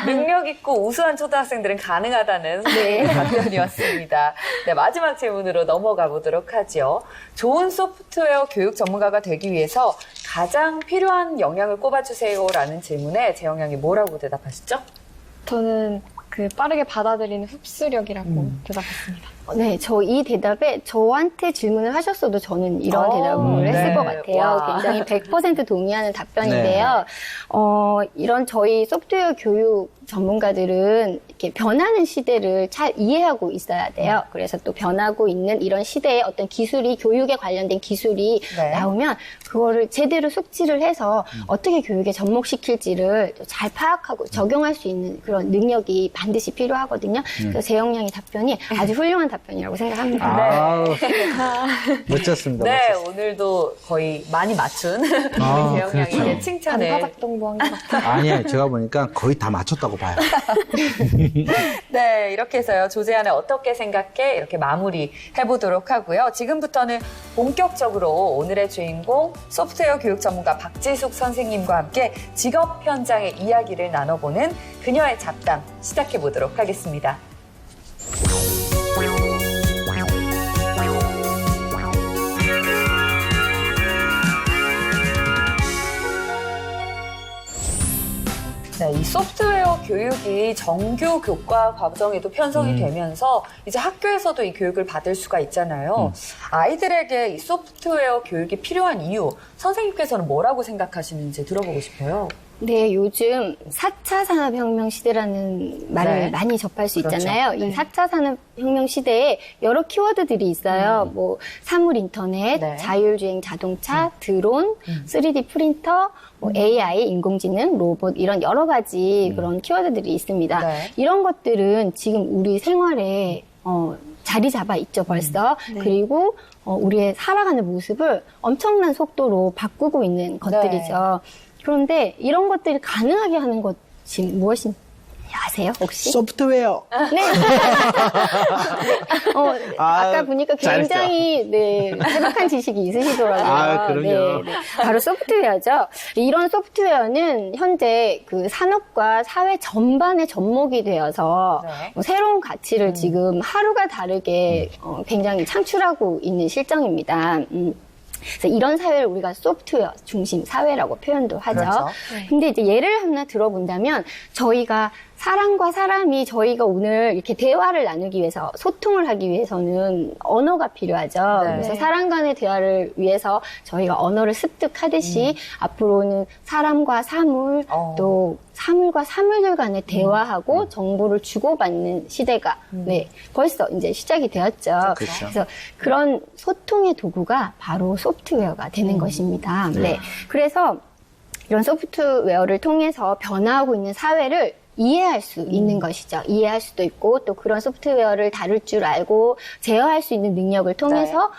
능력 있고 우수한 초등학생들은 가능하다는 선생님의 답변이었습니다. 네, 마지막 질문으로 넘어가 보도록 하죠. 좋은 소프트웨어 교육 전문가가 되기 위해서 가장 필요한 역량을 꼽아주세요라는 질문에 재영 양이 뭐라고 대답하셨죠? 저는 그 빠르게 받아들이는 흡수력이라고 대답했습니다. 네, 저 이 대답에 저한테 질문을 하셨어도 저는 이런 대답을 했을 것 같아요. 와. 굉장히 100% 동의하는 답변인데요. 이런 저희 소프트웨어 교육 전문가들은 이렇게 변하는 시대를 잘 이해하고 있어야 돼요. 그래서 또 변하고 있는 이런 시대에 어떤 기술이, 교육에 관련된 기술이 나오면 그거를 제대로 숙지를 해서 어떻게 교육에 접목시킬지를 잘 파악하고 적용할 수 있는 그런 능력이 반드시 필요하거든요. 그래서 재영 양의 답변이 아주 훌륭한 답변이라고 생각합니다. 아우, 멋졌습니다. 네, 멋졌습니다. 오늘도 거의 많이 맞춘 우리 재영 양에게 그렇죠. 칭찬을. 반바닥 동무한 것 같아요. 아니에요. 제가 보니까 거의 다 맞췄다고 봐요. 네, 이렇게 해서요. 조제안을 어떻게 생각해? 이렇게 마무리 해보도록 하고요. 지금부터는 본격적으로 오늘의 주인공 소프트웨어 교육 전문가 박지숙 선생님과 함께 직업 현장의 이야기를 나눠보는 그녀의 잡담 시작해보도록 하겠습니다. 네, 이 소프트웨어 교육이 정규 교과 과정에도 편성이 되면서 이제 학교에서도 이 교육을 받을 수가 있잖아요. 아이들에게 이 소프트웨어 교육이 필요한 이유, 선생님께서는 뭐라고 생각하시는지 들어보고 싶어요. 네, 요즘 4차 산업혁명 시대라는 말을 많이 접할 수 있잖아요. 이 4차 산업혁명 시대에 여러 키워드들이 있어요. 뭐 사물 인터넷, 자율주행 자동차, 드론, 3D 프린터, 뭐 AI, 인공지능, 로봇 이런 여러 가지 그런 키워드들이 있습니다. 이런 것들은 지금 우리 생활에 자리 잡아 있죠, 벌써. 그리고 우리의 살아가는 모습을 엄청난 속도로 바꾸고 있는 것들이죠. 그런데 이런 것들이 가능하게 하는 것이 무엇인지 아세요, 혹시? 소프트웨어. 네. 아까 보니까 굉장히 해박한 지식이 있으시더라고요. 그럼요. 바로 소프트웨어죠. 이런 소프트웨어는 현재 그 산업과 사회 전반에 접목이 되어서 새로운 가치를 지금 하루가 다르게 굉장히 창출하고 있는 실정입니다. 그래서 이런 사회를 우리가 소프트웨어 중심 사회라고 표현도 하죠. 근데 이제 예를 하나 들어본다면 저희가 사람과 사람이 저희가 오늘 이렇게 대화를 나누기 위해서 소통을 하기 위해서는 언어가 필요하죠. 네. 그래서 사람 간의 대화를 위해서 저희가 언어를 습득하듯이 앞으로는 사람과 사물 또 사물과 사물들 간에 대화하고 정보를 주고받는 시대가 네, 벌써 이제 시작이 되었죠. 그렇죠. 그래서 그런 소통의 도구가 바로 소프트웨어가 되는 것입니다. 네. 그래서 이런 소프트웨어를 통해서 변화하고 있는 사회를 이해할 수 있는 것이죠. 이해할 수도 있고 또 그런 소프트웨어를 다룰 줄 알고 제어할 수 있는 능력을 통해서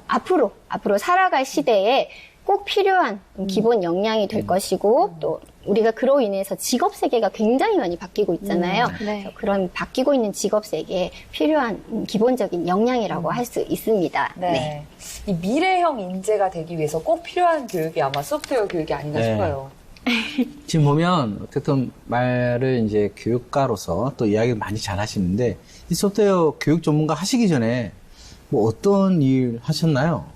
앞으로 살아갈 시대에 꼭 필요한 기본 역량이 될 것이고 또 우리가 그로 인해서 직업 세계가 굉장히 많이 바뀌고 있잖아요. 네. 그래서 그런 바뀌고 있는 직업 세계에 필요한 기본적인 역량이라고 할 수 있습니다. 네. 이 미래형 인재가 되기 위해서 꼭 필요한 교육이 아마 소프트웨어 교육이 아닌가 네. 싶어요. 지금 보면 어쨌든 말을 이제 교육가로서 또 이야기를 많이 잘 하시는데 이 소프트웨어 교육 전문가 하시기 전에 뭐 어떤 일 하셨나요?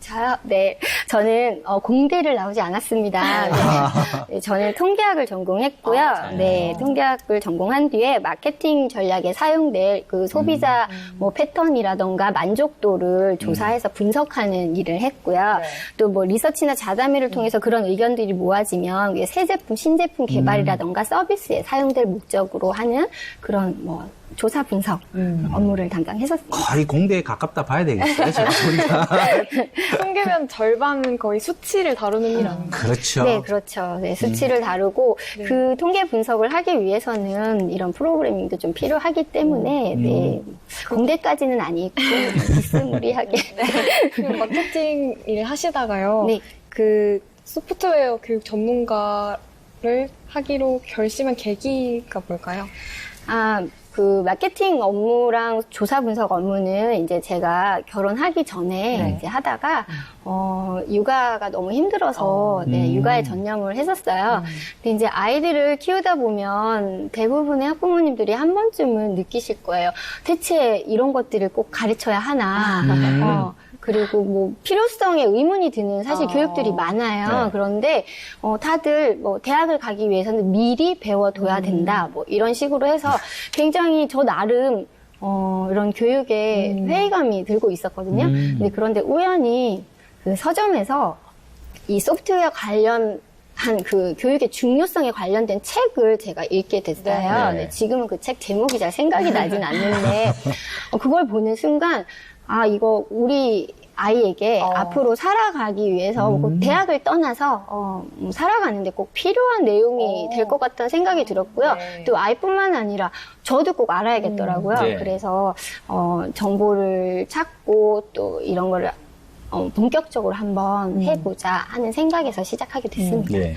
네. 저는 공대를 나오지 않았습니다. 네. 저는 통계학을 전공했고요. 네. 통계학을 전공한 뒤에 마케팅 전략에 사용될 그 소비자 뭐 패턴이라던가 만족도를 조사해서 분석하는 일을 했고요. 네. 또 뭐 리서치나 자담회를 통해서 그런 의견들이 모아지면 새 제품, 신제품 개발이라던가 서비스에 사용될 목적으로 하는 그런 뭐 조사 분석 업무를 담당했었습니다. 거의 공대에 가깝다 봐야 되겠어요. 제가 보니까. 통계면 절반은 거의 수치를 다루는 일 아닌가요? 그렇죠. 네, 그렇죠. 네, 수치를 다루고 그 통계 분석을 하기 위해서는 이런 프로그래밍도 좀 필요하기 때문에 네, 공대까지는 아니고 비스무리하게. 그 마케팅 일 하시다가요. 네. 그 소프트웨어 교육 전문가를 하기로 결심한 계기가 뭘까요? 그 마케팅 업무랑 조사 분석 업무는 이제 제가 결혼하기 전에 이제 하다가 육아가 너무 힘들어서 네, 육아에 전념을 했었어요. 근데 이제 아이들을 키우다 보면 대부분의 학부모님들이 한 번쯤은 느끼실 거예요. 대체 이런 것들을 꼭 가르쳐야 하나? 그리고 뭐 필요성에 의문이 드는 사실 교육들이 많아요. 네. 그런데 다들 뭐 대학을 가기 위해서는 미리 배워둬야 된다. 뭐 이런 식으로 해서 굉장히 저 나름 이런 교육에 회의감이 들고 있었거든요. 근데 그런데 우연히 그 서점에서 이 소프트웨어 관련한 그 교육의 중요성에 관련된 책을 제가 읽게 됐어요. 네. 네, 지금은 그 책 제목이 잘 생각이 나진 않는데 그걸 보는 순간 이거 우리 아이에게 앞으로 살아가기 위해서 꼭 대학을 떠나서 살아가는데 꼭 필요한 내용이 될 것 같다는 생각이 들었고요. 네. 또 아이뿐만 아니라 저도 꼭 알아야겠더라고요. 네. 그래서 정보를 찾고 또 이런 거를 본격적으로 한번 해보자 하는 생각에서 시작하게 됐습니다. 네.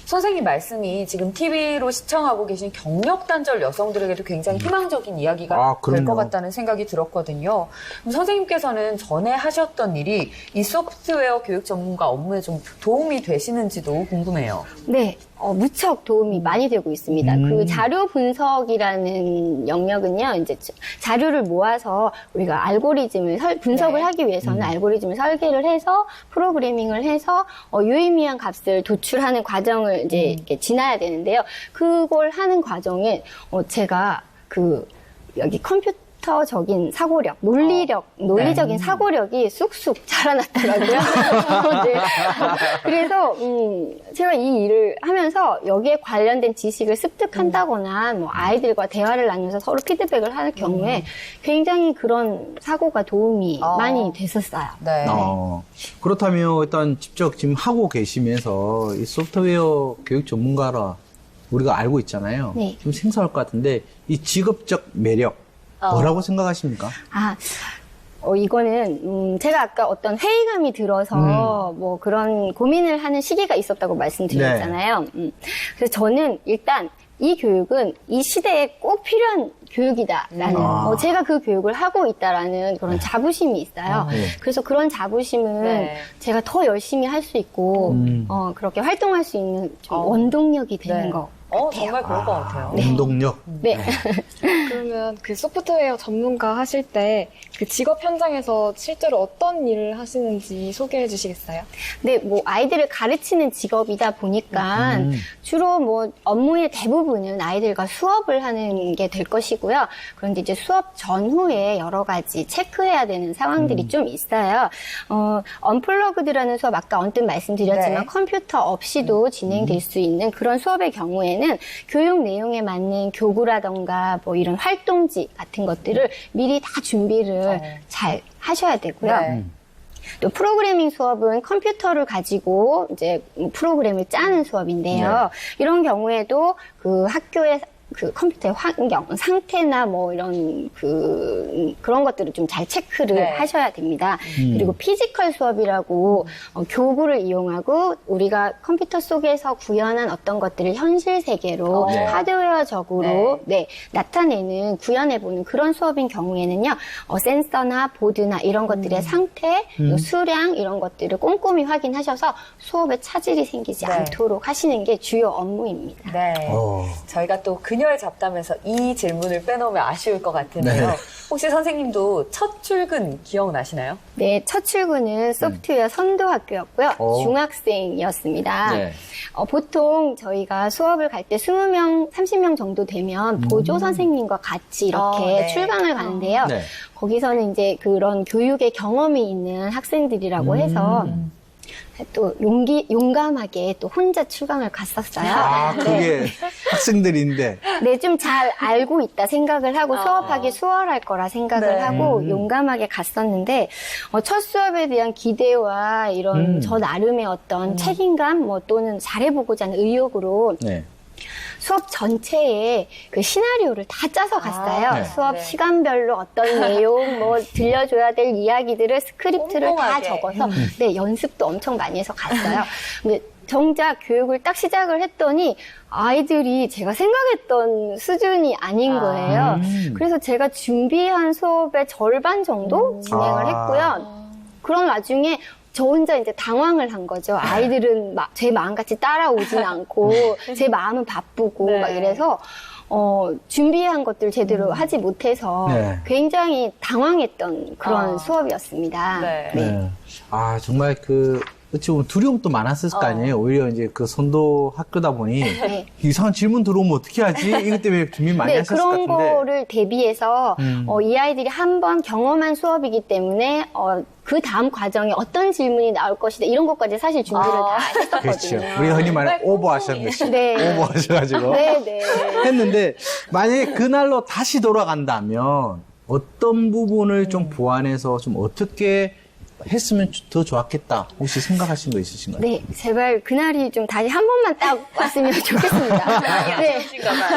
선생님 말씀이 지금 TV로 시청하고 계신 경력단절 여성들에게도 굉장히 희망적인 이야기가 될 것 같다는 생각이 들었거든요. 그럼 선생님께서는 전에 하셨던 일이 이 소프트웨어 교육 전문가 업무에 좀 도움이 되시는지도 궁금해요. 네, 무척 도움이 많이 되고 있습니다. 그 자료 분석이라는 영역은요, 이제 자료를 모아서 우리가 알고리즘을 분석을 하기 위해서는 알고리즘을 설계를 해서 프로그래밍을 해서 유의미한 값을 도출하는 과정을 이제 이렇게 지나야 되는데요. 그걸 하는 과정에 제가 여기 컴퓨터적인 사고력, 논리적인 사고력이 쑥쑥 자라났더라고요. 네. 그래서 제가 이 일을 하면서 여기에 관련된 지식을 습득한다거나 뭐 아이들과 대화를 나누면서 서로 피드백을 할 경우에 굉장히 그런 사고가 도움이 많이 됐었어요. 네. 그렇다면 일단 직접 지금 하고 계시면서 이 소프트웨어 교육 전문가라 우리가 알고 있잖아요. 네. 좀 생소할 것 같은데 이 직업적 매력 뭐라고 생각하십니까? 이거는 제가 아까 어떤 회의감이 들어서 뭐 그런 고민을 하는 시기가 있었다고 말씀드렸잖아요. 그래서 저는 일단 이 교육은 이 시대에 꼭 필요한 교육이다라는 제가 그 교육을 하고 있다라는 그런 자부심이 있어요. 그래서 그런 자부심은 제가 더 열심히 할 수 있고 그렇게 활동할 수 있는 좀 원동력이 되는 것 정말 그럴 것 같아요. 운동력. 네. 그러면 그 소프트웨어 전문가 하실 때 그 직업 현장에서 실제로 어떤 일을 하시는지 소개해 주시겠어요? 네, 뭐 아이들을 가르치는 직업이다 보니까 주로 뭐 업무의 대부분은 아이들과 수업을 하는 게 될 것이고요. 그런데 이제 수업 전후에 여러 가지 체크해야 되는 상황들이 좀 있어요. 언플러그드라는 수업 아까 언뜻 말씀드렸지만 네. 컴퓨터 없이도 진행될 수 있는 그런 수업의 경우에는 교육 내용에 맞는 교구라던가 뭐 이런 활동지 같은 것들을 미리 다 준비를 잘 하셔야 되고요. 네. 또 프로그래밍 수업은 컴퓨터를 가지고 이제 프로그램을 짜는 수업인데요. 이런 경우에도 그 학교의 그 컴퓨터의 환경, 상태나 뭐 이런 그런 것들을 좀 잘 체크를 네. 하셔야 됩니다. 그리고 피지컬 수업이라고 교구를 이용하고 우리가 컴퓨터 속에서 구현한 어떤 것들을 현실 세계로 네. 하드웨어적으로 나타내는 구현해보는 그런 수업인 경우에는요, 센서나 보드나 이런 것들의 상태, 수량 이런 것들을 꼼꼼히 확인하셔서 수업에 차질이 생기지 네. 않도록 하시는 게 주요 업무입니다. 네. 저희가 또 그녀의 잡담에서 이 질문을 빼놓으면 아쉬울 것 같은데요. 네. 혹시 선생님도 첫 출근 기억나시나요? 네, 첫 출근은 소프트웨어 선도학교였고요. 중학생이었습니다. 네. 보통 저희가 수업을 갈 때 20명, 30명 정도 되면 보조 선생님과 같이 이렇게 네. 출강을 가는데요. 네. 거기서는 이제 그런 교육의 경험이 있는 학생들이라고 해서 또 용감하게 또 혼자 출강을 갔었어요. 아, 그게 학생들인데. 네, 좀 잘 알고 있다 생각을 하고 수업하기 수월할 거라 생각을 네. 하고 용감하게 갔었는데 첫 수업에 대한 기대와 이런 저 나름의 어떤 책임감 뭐 또는 잘해보고자 하는 의욕으로 네. 수업 전체에 그 시나리오를 다 짜서 갔어요. 네. 수업 네. 시간별로 어떤 내용, 뭐 들려줘야 될 이야기들을 스크립트를 다 꼼꼼하게. 적어서 네, 연습도 엄청 많이 해서 갔어요. 근데 정작 교육을 딱 시작을 했더니 아이들이 제가 생각했던 수준이 아닌 거예요. 그래서 제가 준비한 수업의 절반 정도 진행을 했고요. 그런 와중에 저 혼자 이제 당황을 한 거죠. 아이들은 제 마음같이 따라오진 않고 제 마음은 바쁘고 네. 막 이래서 준비한 것들 제대로 하지 못해서 네. 굉장히 당황했던 그런 수업이었습니다. 네. 네. 아, 정말 어찌 보면 두려움도 많았을 거 아니에요. 오히려 이제 그 선도 학교다 보니 네. 이상한 질문 들어오면 어떻게 하지? 이것 때문에 준비 많이 네, 하셨을 것 그런 같은데. 거를 대비해서 이 아이들이 한 번 경험한 수업이기 때문에 그 다음 과정에 어떤 질문이 나올 것이다 이런 것까지 사실 준비를 다 했었거든요. 그렇죠. 우리가 흔히 말하는 오버하시는 것이. 네. 오버하셔가지고. 네, 네. 했는데 만약에 그날로 다시 돌아간다면 어떤 부분을 좀 보완해서 좀 어떻게 했으면 더 좋았겠다. 혹시 생각하신 거 있으신가요? 네, 제발 그날이 좀 다시 한 번만 딱 왔으면 좋겠습니다. 네,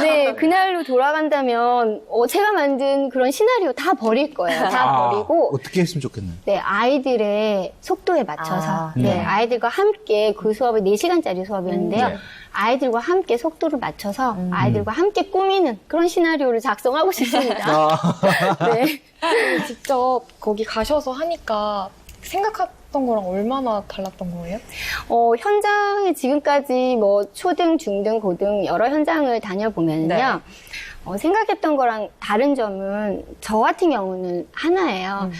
네, 그날로 돌아간다면 제가 만든 그런 시나리오 다 버릴 거예요. 다 버리고 어떻게 했으면 좋겠나요? 네, 아이들의 속도에 맞춰서 네, 아이들과 함께 그 수업이 4시간짜리 수업이었는데요. 네. 아이들과 함께 속도를 맞춰서 아이들과 함께 꾸미는 그런 시나리오를 작성하고 싶습니다. 네. 직접 거기 가셔서 하니까 생각했던 거랑 얼마나 달랐던 거예요? 현장에 지금까지 뭐 초등, 중등, 고등 여러 현장을 다녀보면요. 네. 생각했던 거랑 다른 점은 저 같은 경우는 하나예요.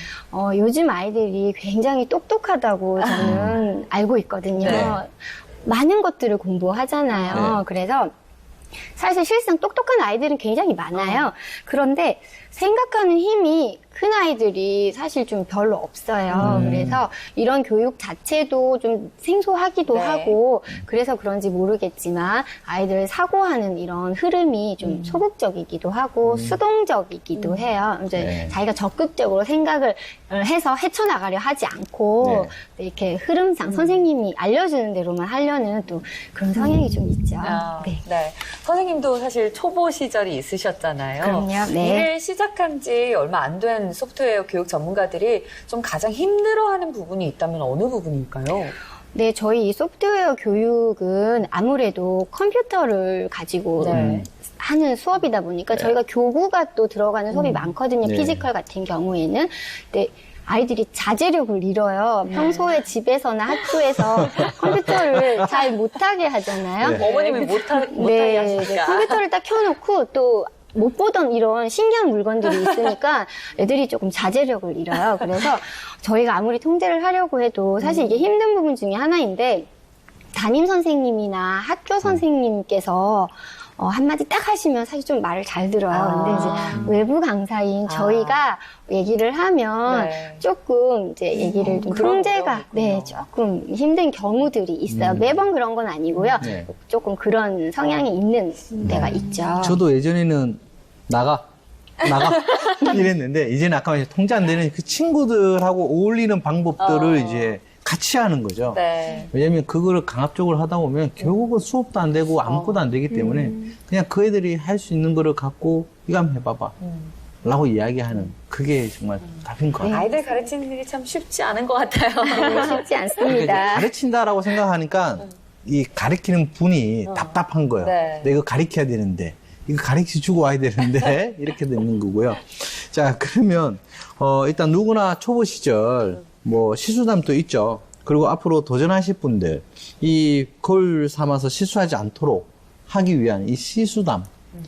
요즘 아이들이 굉장히 똑똑하다고 저는 알고 있거든요. 네. 많은 것들을 공부하잖아요. 네. 그래서 사실 실상 똑똑한 아이들은 굉장히 많아요. 그런데 생각하는 힘이 큰 아이들이 사실 좀 별로 없어요. 그래서 이런 교육 자체도 좀 생소하기도 네. 하고 그래서 그런지 모르겠지만 아이들 사고하는 이런 흐름이 좀 소극적이기도 하고 수동적이기도 해요. 이제 네. 자기가 적극적으로 생각을 해서 헤쳐나가려 하지 않고 이렇게 흐름상 선생님이 알려주는 대로만 하려는 또 그런 성향이 좀 있죠. 네. 네. 선생님도 사실 초보 시절이 있으셨잖아요. 그럼요. 네. 일을 시작한 지 얼마 안 된 소프트웨어 교육 전문가들이 좀 가장 힘들어하는 부분이 있다면 어느 부분일까요? 네, 저희 이 소프트웨어 교육은 아무래도 컴퓨터를 가지고 하는 수업이다 보니까 저희가 교구가 또 들어가는 수업이 많거든요. 네. 피지컬 같은 경우에는. 근데 아이들이 자제력을 잃어요. 평소에 집에서나 학교에서 컴퓨터를 잘 못하게 하잖아요. 네. 어머님이 못하게 하시니까. 컴퓨터를 딱 켜놓고 또 못 보던 이런 신기한 물건들이 있으니까 애들이 조금 자제력을 잃어요. 그래서 저희가 아무리 통제를 하려고 해도 사실 이게 힘든 부분 중에 하나인데 담임 선생님이나 학교 선생님께서 한마디 딱 하시면 사실 좀 말을 잘 들어요. 근데 이제 외부 강사인 저희가 얘기를 하면 네. 조금 이제 얘기를 좀 그런 통제가 네, 조금 힘든 경우들이 있어요. 매번 그런 건 아니고요. 네. 조금 그런 성향이 있는 데가 있죠. 저도 예전에는 나가 이랬는데 이제는 아까 통제 안 되는 그 친구들하고 어울리는 방법들을 이제 같이 하는 거죠. 네. 왜냐면 그거를 강압적으로 하다 보면 결국은 수업도 안 되고 아무것도 안 되기 때문에 그냥 그 애들이 할 수 있는 거를 갖고 이거 한번 해봐봐 라고 이야기하는 그게 정말 답인 것 같아요. 아이들 가르치는 일이 참 쉽지 않은 것 같아요. 쉽지 그러니까 않습니다. 이제 가르친다라고 생각하니까 이 가르치는 분이 답답한 거예요. 네. 내가 이거 가르쳐야 되는데 이거 가르쳐주고 와야 되는데 이렇게 되는 거고요. 자, 그러면 일단 누구나 초보 시절 뭐 실수담도 있죠. 그리고 앞으로 도전하실 분들 이 거울 삼아서 실수하지 않도록 하기 위한 이 실수담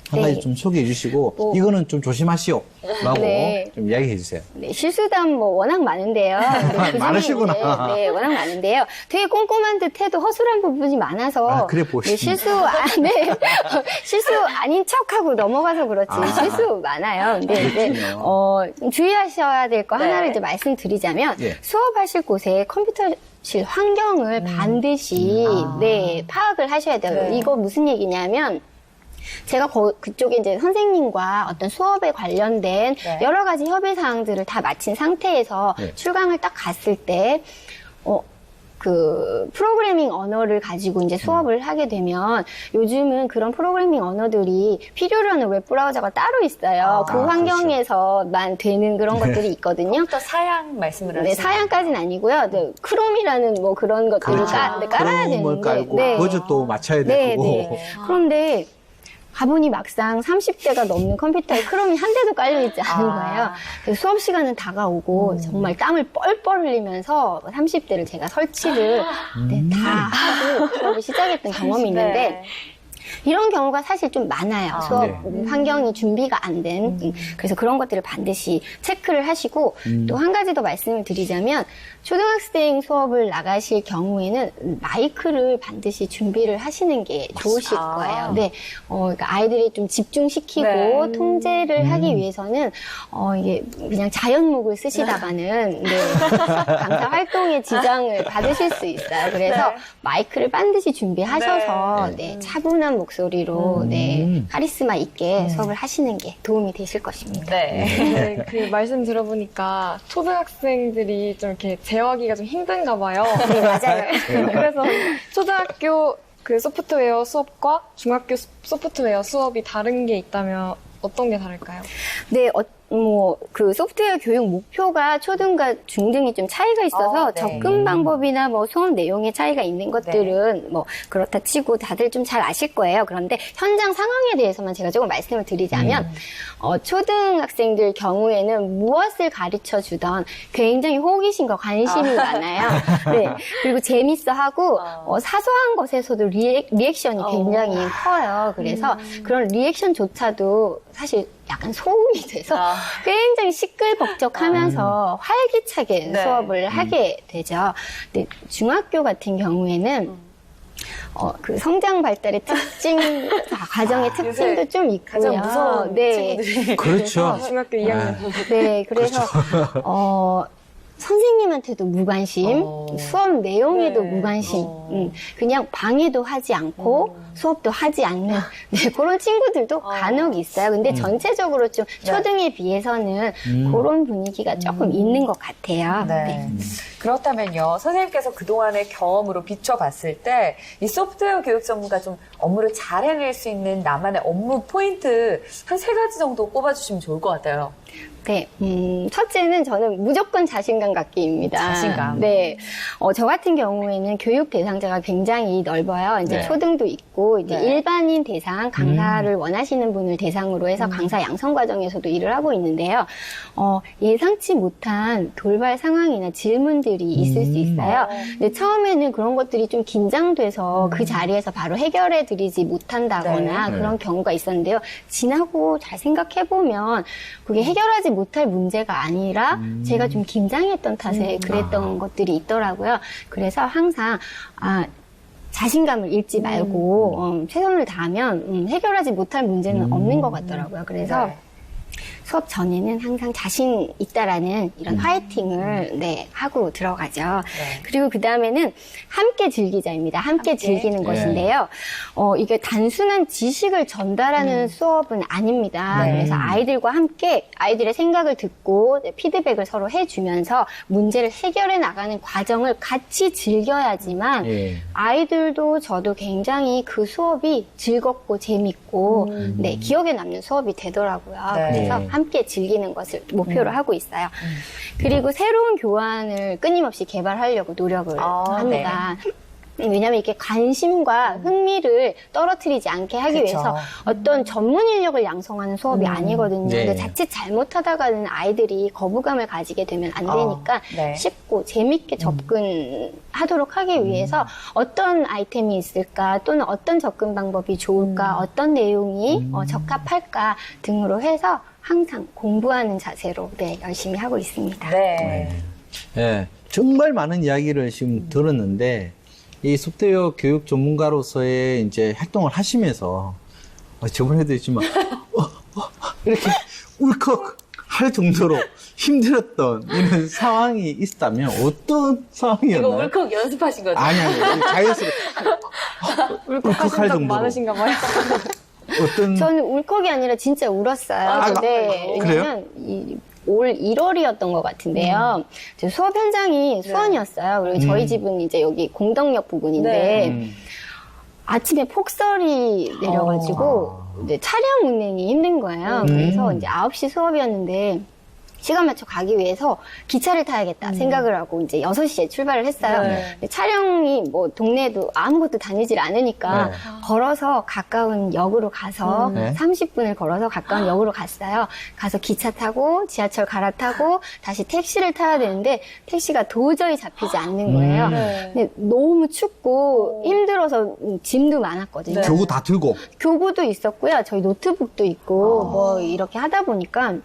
한 가지 네. 좀 소개해 주시고 이거는 좀 조심하시오 라고 네. 좀 이야기해 주세요. 네, 실수담 뭐 워낙 많은데요. 네, 그 많으시구나. 중에 네, 워낙 많은데요. 되게 꼼꼼한 듯해도 허술한 부분이 많아서 아, 그래 보시네. 실수 아닌 척하고 넘어가서 그렇지 실수 많아요. 근데 이제 좀 주의하셔야 될 거 하나를 이제 말씀드리자면 예. 수업하실 곳에 컴퓨터실 환경을 반드시 네, 파악을 하셔야 돼요. 네. 이거 무슨 얘기냐면 제가 그쪽에 이제 선생님과 어떤 수업에 관련된 네. 여러 가지 협의 사항들을 다 마친 상태에서 네. 출강을 딱 갔을 때, 그 프로그래밍 언어를 가지고 이제 수업을 하게 되면 요즘은 그런 프로그래밍 언어들이 필요로 하는 웹브라우저가 따로 있어요. 그 환경에서만 되는 그런 것들이 있거든요. 또 사양 말씀을 하시는 네, 사양까지는 아니고요. 네, 크롬이라는 뭐 그런 것들을 깔아야 뭘 되는데. 깔고 네. 버젓도 맞춰야 네, 되고 네. 그런데 가보니 막상 30대가 넘는 컴퓨터에 크롬이 한 대도 깔려있지 않은 거예요. 그래서 수업 시간은 다가오고 정말 땀을 뻘뻘 흘리면서 30대를 제가 설치를 네, 다 하고 수업을 시작했던 경험이 있는데 네. 이런 경우가 사실 좀 많아요. 수업 네. 환경이 준비가 안 된. 그래서 그런 것들을 반드시 체크를 하시고 또 한 가지 더 말씀을 드리자면 초등학생 수업을 나가실 경우에는 마이크를 반드시 준비를 하시는 게 좋으실 거예요. 네. 그러니까 아이들이 좀 집중시키고 네. 통제를 하기 위해서는 이게 그냥 자연목을 쓰시다가는 네, 강사 활동에 지장을 받으실 수 있어요. 그래서 네. 마이크를 반드시 준비하셔서 네, 차분한 목소리로 네, 카리스마 있게 수업을 하시는 게 도움이 되실 것입니다. 네. 네, 그 말씀 들어보니까 초등학생들이 좀 이렇게 제어하기가 좀 힘든가 봐요. 네, 맞아요. 그래서 초등학교 그 소프트웨어 수업과 중학교 소프트웨어 수업이 다른 게 있다면 어떤 게 다를까요? 네, 그 소프트웨어 교육 목표가 초등과 중등이 좀 차이가 있어서 네. 접근 방법이나 뭐 수업 내용의 차이가 있는 것들은 뭐 그렇다 치고 다들 좀 잘 아실 거예요. 그런데 현장 상황에 대해서만 제가 조금 말씀을 드리자면 초등학생들 경우에는 무엇을 가르쳐 주던 굉장히 호기심과 관심이 많아요. 네. 그리고 재밌어하고 사소한 것에서도 리액션이 굉장히 커요. 그래서 그런 리액션조차도 사실 약간 소음이 돼서 굉장히 시끌벅적하면서 활기차게 네. 수업을 하게 되죠. 근데 중학교 같은 경우에는 그 성장 발달의 특징, 과정의 특징도 좀 있고요. 가장 무서운 네. 친구들이 그렇죠. 중학교 2학년. 네, 그래서 선생님한테도 무관심, 수업 내용에도 네. 무관심, 그냥 방해도 하지 않고 수업도 하지 않는 네, 그런 친구들도 간혹 있어요. 근데 전체적으로 좀 초등에 비해서는 그런 분위기가 조금 있는 것 같아요. 네. 그렇다면요, 선생님께서 그동안의 경험으로 비춰봤을 때 이 소프트웨어 교육 전문가 좀 업무를 잘 해낼 수 있는 나만의 업무 포인트 한 3가지 정도 꼽아주시면 좋을 것 같아요. 네, 첫째는 저는 무조건 자신감 갖기입니다. 자신감. 네, 저 같은 경우에는 교육 대상자가 굉장히 넓어요. 이제 네. 초등도 있고, 이제 네. 일반인 대상, 강사를 원하시는 분을 대상으로 해서 강사 양성 과정에서도 일을 하고 있는데요. 예상치 못한 돌발 상황이나 질문들이 있을 수 있어요. 근데 처음에는 그런 것들이 좀 긴장돼서 그 자리에서 바로 해결해 드리지 못한다거나 네. 그런 경우가 있었는데요. 지나고 잘 생각해보면 그게 해결하지 못할 문제가 아니라 제가 좀 긴장했던 탓에 그랬던 것들이 있더라고요. 그래서 항상 자신감을 잃지 말고 최선을 다하면 해결하지 못할 문제는 없는 것 같더라고요. 그래서 네. 수업 전에는 항상 자신 있다라는 이런 화이팅을 하고 들어가죠. 네. 그리고 그 다음에는 함께 즐기자입니다. 함께 즐기는 네. 것인데요. 이게 단순한 지식을 전달하는 수업은 아닙니다. 네. 그래서 아이들과 함께 아이들의 생각을 듣고 피드백을 서로 해주면서 문제를 해결해 나가는 과정을 같이 즐겨야지만 예. 아이들도 저도 굉장히 그 수업이 즐겁고 재밌고 기억에 남는 수업이 되더라고요. 네. 그래서 함께 즐기는 것을 목표로 하고 있어요. 그리고 새로운 교환을 끊임없이 개발하려고 노력을 합니다. 왜냐하면 이렇게 관심과 흥미를 떨어뜨리지 않게 하기 그쵸. 위해서 어떤 전문 인력을 양성하는 수업이 아니거든요. 네. 근데 자칫 잘못하다가는 아이들이 거부감을 가지게 되면 안 되니까 네. 쉽고 재밌게 접근하도록 하기 위해서 어떤 아이템이 있을까 또는 어떤 접근 방법이 좋을까 어떤 내용이 적합할까 등으로 해서 항상 공부하는 자세로 열심히 하고 있습니다. 네. 예, 정말 많은 이야기를 지금 들었는데 이 소프트웨어 교육 전문가로서의 이제 활동을 하시면서 저번에도 했지만 이렇게 울컥 할 정도로 힘들었던 이런 상황이 있다면 어떤 상황이었나요? 이거 울컥 연습하신 거죠? 아니 자연스럽게 울컥할 정도로 많으신가 봐요. 어떤 저는 울컥이 아니라 진짜 울었어요. 왜냐면 올 1월이었던 것 같은데요. 저 수업 현장이 수원이었어요. 그리고 저희 집은 이제 여기 공덕역 부근인데 아침에 폭설이 내려가지고 이제 차량 운행이 힘든 거예요. 그래서 이제 9시 수업이었는데 시간 맞춰 가기 위해서 기차를 타야겠다 생각을 하고 이제 6시에 출발을 했어요. 근데 차량이 뭐 동네에도 아무것도 다니질 않으니까 걸어서 가까운 역으로 가서 30분을 걸어서 가까운 역으로 갔어요. 가서 기차 타고 지하철 갈아타고 다시 택시를 타야 되는데 택시가 도저히 잡히지 않는 거예요. 근데 너무 춥고 힘들어서 짐도 많았거든요. 교구 다 들고 교구도 있었고요. 저희 노트북도 있고 뭐 이렇게 하다 보니까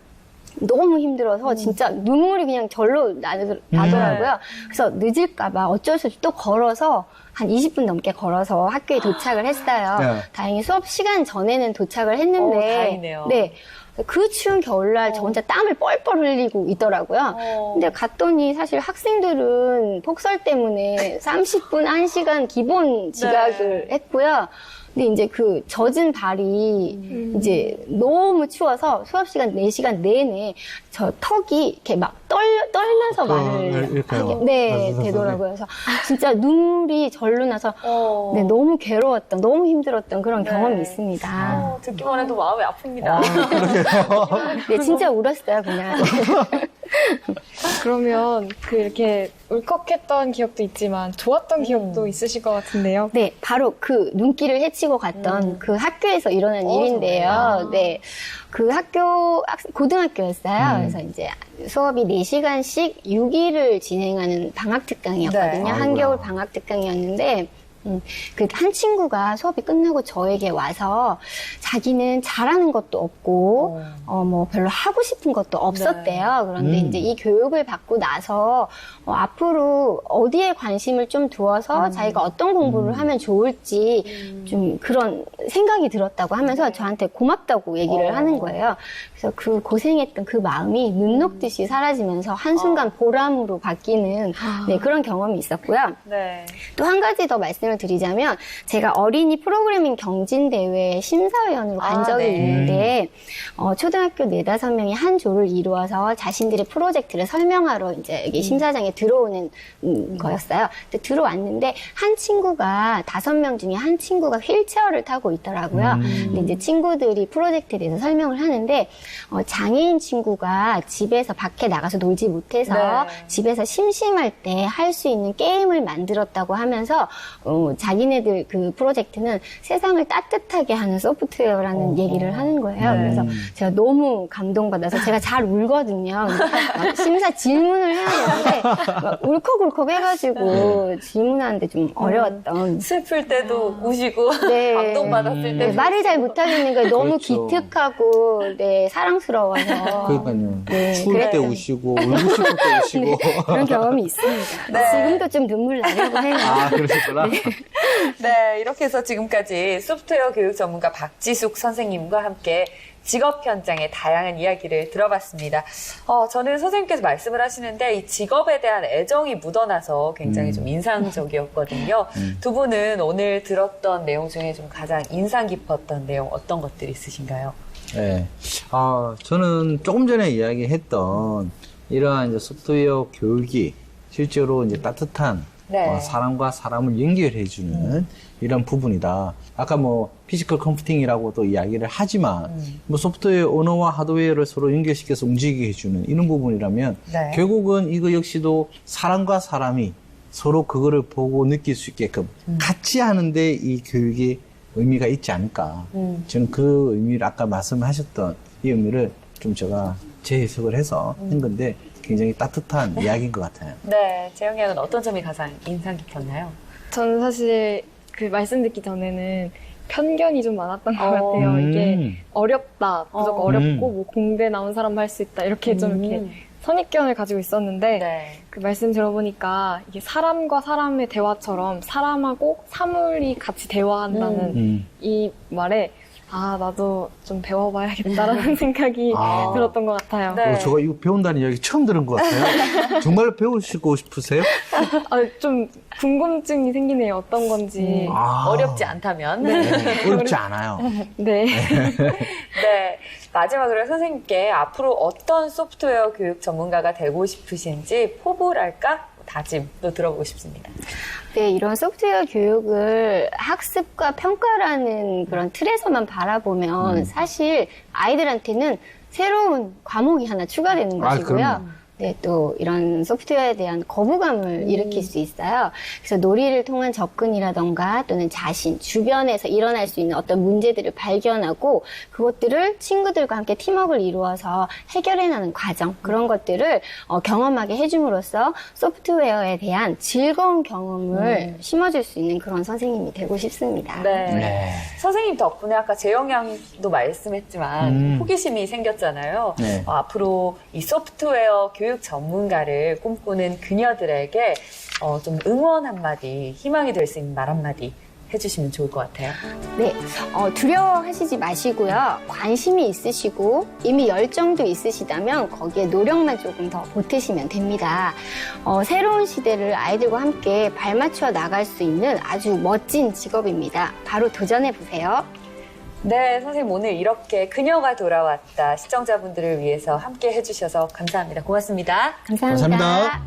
너무 힘들어서 진짜 눈물이 그냥 절로 나더라고요. 그래서 늦을까봐 어쩔 수 없이 또 걸어서 한 20분 넘게 걸어서 학교에 도착을 했어요. 네. 다행히 수업 시간 전에는 도착을 했는데 다행이네요. 네. 그 추운 겨울날 저 혼자 땀을 뻘뻘 흘리고 있더라고요. 근데 갔더니 사실 학생들은 폭설 때문에 30분, 1시간 기본 지각을 했고요. 근데 이제 그 젖은 발이 이제 너무 추워서 수업 시간 4시간 내내 저 턱이 이렇게 막 떨려서 말을 하게 되더라고요. 그래서 진짜 눈물이 절로 나서 너무 괴로웠던, 너무 힘들었던 그런 경험이 있습니다. 듣기만 해도 마음이 아픕니다. 네, 진짜 울었어요, 그냥. 그러면 이렇게 울컥했던 기억도 있지만 좋았던 기억도 있으실 것 같은데요. 네, 바로 그 눈길을 헤치고 갔던 그 학교에서 일어난 일인데요. 네. 그 고등학교였어요. 그래서 이제 수업이 4시간씩 6일을 진행하는 방학특강이었거든요. 네. 한겨울 방학특강이었는데, 그 한 친구가 수업이 끝나고 저에게 와서 자기는 잘하는 것도 없고, 뭐 별로 하고 싶은 것도 없었대요. 그런데 이제 이 교육을 받고 나서 앞으로 어디에 관심을 좀 두어서 자기가 어떤 공부를 하면 좋을지 좀 그런 생각이 들었다고 하면서 저한테 고맙다고 얘기를 하는 거예요. 그래서 그 고생했던 그 마음이 눈 녹듯이 사라지면서 한순간 보람으로 바뀌는 그런 경험이 있었고요. 네. 또 한 가지 더 말씀을 말씀을 드리자면 제가 어린이 프로그래밍 경진대회 심사위원으로 간 적이 네. 있는데 초등학교 4-5명이 한 조를 이루어서 자신들의 프로젝트를 설명하러 이제 여기 심사장에 들어오는 거였어요. 근데 들어왔는데 한 친구가 5명 중에 한 친구가 휠체어를 타고 있더라고요. 근데 이제 친구들이 프로젝트에 대해서 설명을 하는데 장애인 친구가 집에서 밖에 나가서 놀지 못해서 네. 집에서 심심할 때 할 수 있는 게임을 만들었다고 하면서 자기네들 그 프로젝트는 세상을 따뜻하게 하는 소프트웨어라는 얘기를 하는 거예요. 그래서 제가 너무 감동받아서 제가 잘 울거든요. 막 심사 질문을 해야 되는데 막 울컥울컥 해가지고 질문하는데 좀 어려웠던. 슬플 때도 우시고 네. 감동받았을 네, 때도 말을 잘 못하겠는 거예요. 너무 그렇죠. 기특하고 네, 사랑스러워서. 그러니까요. 네, 추울 때 그래요. 우시고 울고 싶을 때 우시고. 그런 경험이 있습니다. 네. 지금도 좀 눈물 나려고 해요. 아, 그러셨구나. 네, 이렇게 해서 지금까지 소프트웨어 교육 전문가 박지숙 선생님과 함께 직업 현장의 다양한 이야기를 들어봤습니다. 저는 선생님께서 말씀을 하시는데 이 직업에 대한 애정이 묻어나서 굉장히 좀 인상적이었거든요. 두 분은 오늘 들었던 내용 중에 좀 가장 인상 깊었던 내용 어떤 것들이 있으신가요? 네. 저는 조금 전에 이야기했던 이러한 이제 소프트웨어 교육이 실제로 이제 따뜻한 네. 사람과 사람을 연결해주는 이런 부분이다. 아까 뭐 피지컬 컴퓨팅이라고 또 이야기를 하지만 뭐 소프트웨어 언어와 하드웨어를 서로 연결시켜서 움직이게 해주는 이런 부분이라면 네. 결국은 이거 역시도 사람과 사람이 서로 그거를 보고 느낄 수 있게끔 같이 하는데 이 교육이 의미가 있지 않을까. 저는 그 의미를 아까 말씀하셨던 이 의미를 좀 제가 재해석을 해서 한 건데 굉장히 따뜻한 이야기인 것 같아요. 네, 재영이 양은 어떤 점이 가장 인상 깊었나요? 저는 사실 그 말씀 듣기 전에는 편견이 좀 많았던 것 같아요. 이게 어렵다, 무조건 어렵고 뭐 공대 나온 사람 할 수 있다 이렇게 좀 이렇게 선입견을 가지고 있었는데 네. 그 말씀 들어보니까 이게 사람과 사람의 대화처럼 사람하고 사물이 같이 대화한다는 이 말에 나도 좀 배워봐야겠다라는 생각이 들었던 것 같아요. 네. 제가 이거 배운다는 이야기 처음 들은 것 같아요. 정말 배우시고 싶으세요? 좀 궁금증이 생기네요. 어떤 건지. 어렵지 않다면. 어렵지 않아요. 네. 네. 마지막으로 선생님께 앞으로 어떤 소프트웨어 교육 전문가가 되고 싶으신지 포부랄까? 다짐도 들어보고 싶습니다. 네, 이런 소프트웨어 교육을 학습과 평가라는 그런 틀에서만 바라보면 사실 아이들한테는 새로운 과목이 하나 추가되는 것이고요. 그럼요. 네, 또 이런 소프트웨어에 대한 거부감을 일으킬 수 있어요. 그래서 놀이를 통한 접근이라던가 또는 자신, 주변에서 일어날 수 있는 어떤 문제들을 발견하고 그것들을 친구들과 함께 팀워크를 이루어서 해결해나가는 과정, 그런 것들을 경험하게 해줌으로써 소프트웨어에 대한 즐거운 경험을 심어줄 수 있는 그런 선생님이 되고 싶습니다. 네. 네. 선생님 덕분에 아까 재영 양도 말씀했지만 호기심이 생겼잖아요. 네. 앞으로 이 소프트웨어 교육 전문가를 꿈꾸는 그녀들에게 좀 응원 한마디, 희망이 될 수 있는 말 한마디 해주시면 좋을 것 같아요. 네, 두려워하시지 마시고요. 관심이 있으시고 이미 열정도 있으시다면 거기에 노력만 조금 더 보태시면 됩니다. 새로운 시대를 아이들과 함께 발맞춰 나갈 수 있는 아주 멋진 직업입니다. 바로 도전해보세요. 네, 선생님 오늘 이렇게 그녀가 돌아왔다 시청자분들을 위해서 함께 해주셔서 감사합니다. 고맙습니다. 감사합니다.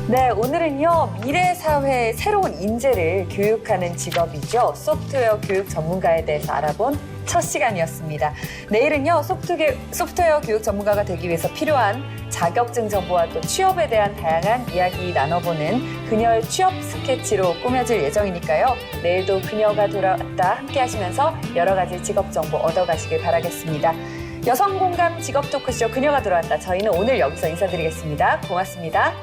네, 오늘은요, 미래 사회의 새로운 인재를 교육하는 직업이죠. 소프트웨어 교육 전문가에 대해서 알아본 첫 시간이었습니다. 내일은요, 소프트웨어 교육 전문가가 되기 위해서 필요한 자격증 정보와 또 취업에 대한 다양한 이야기 나눠보는 그녀의 취업 스케치로 꾸며질 예정이니까요. 내일도 그녀가 돌아왔다 함께 하시면서 여러 가지 직업 정보 얻어가시길 바라겠습니다. 여성 공감 직업 토크쇼 그녀가 돌아왔다. 저희는 오늘 여기서 인사드리겠습니다. 고맙습니다.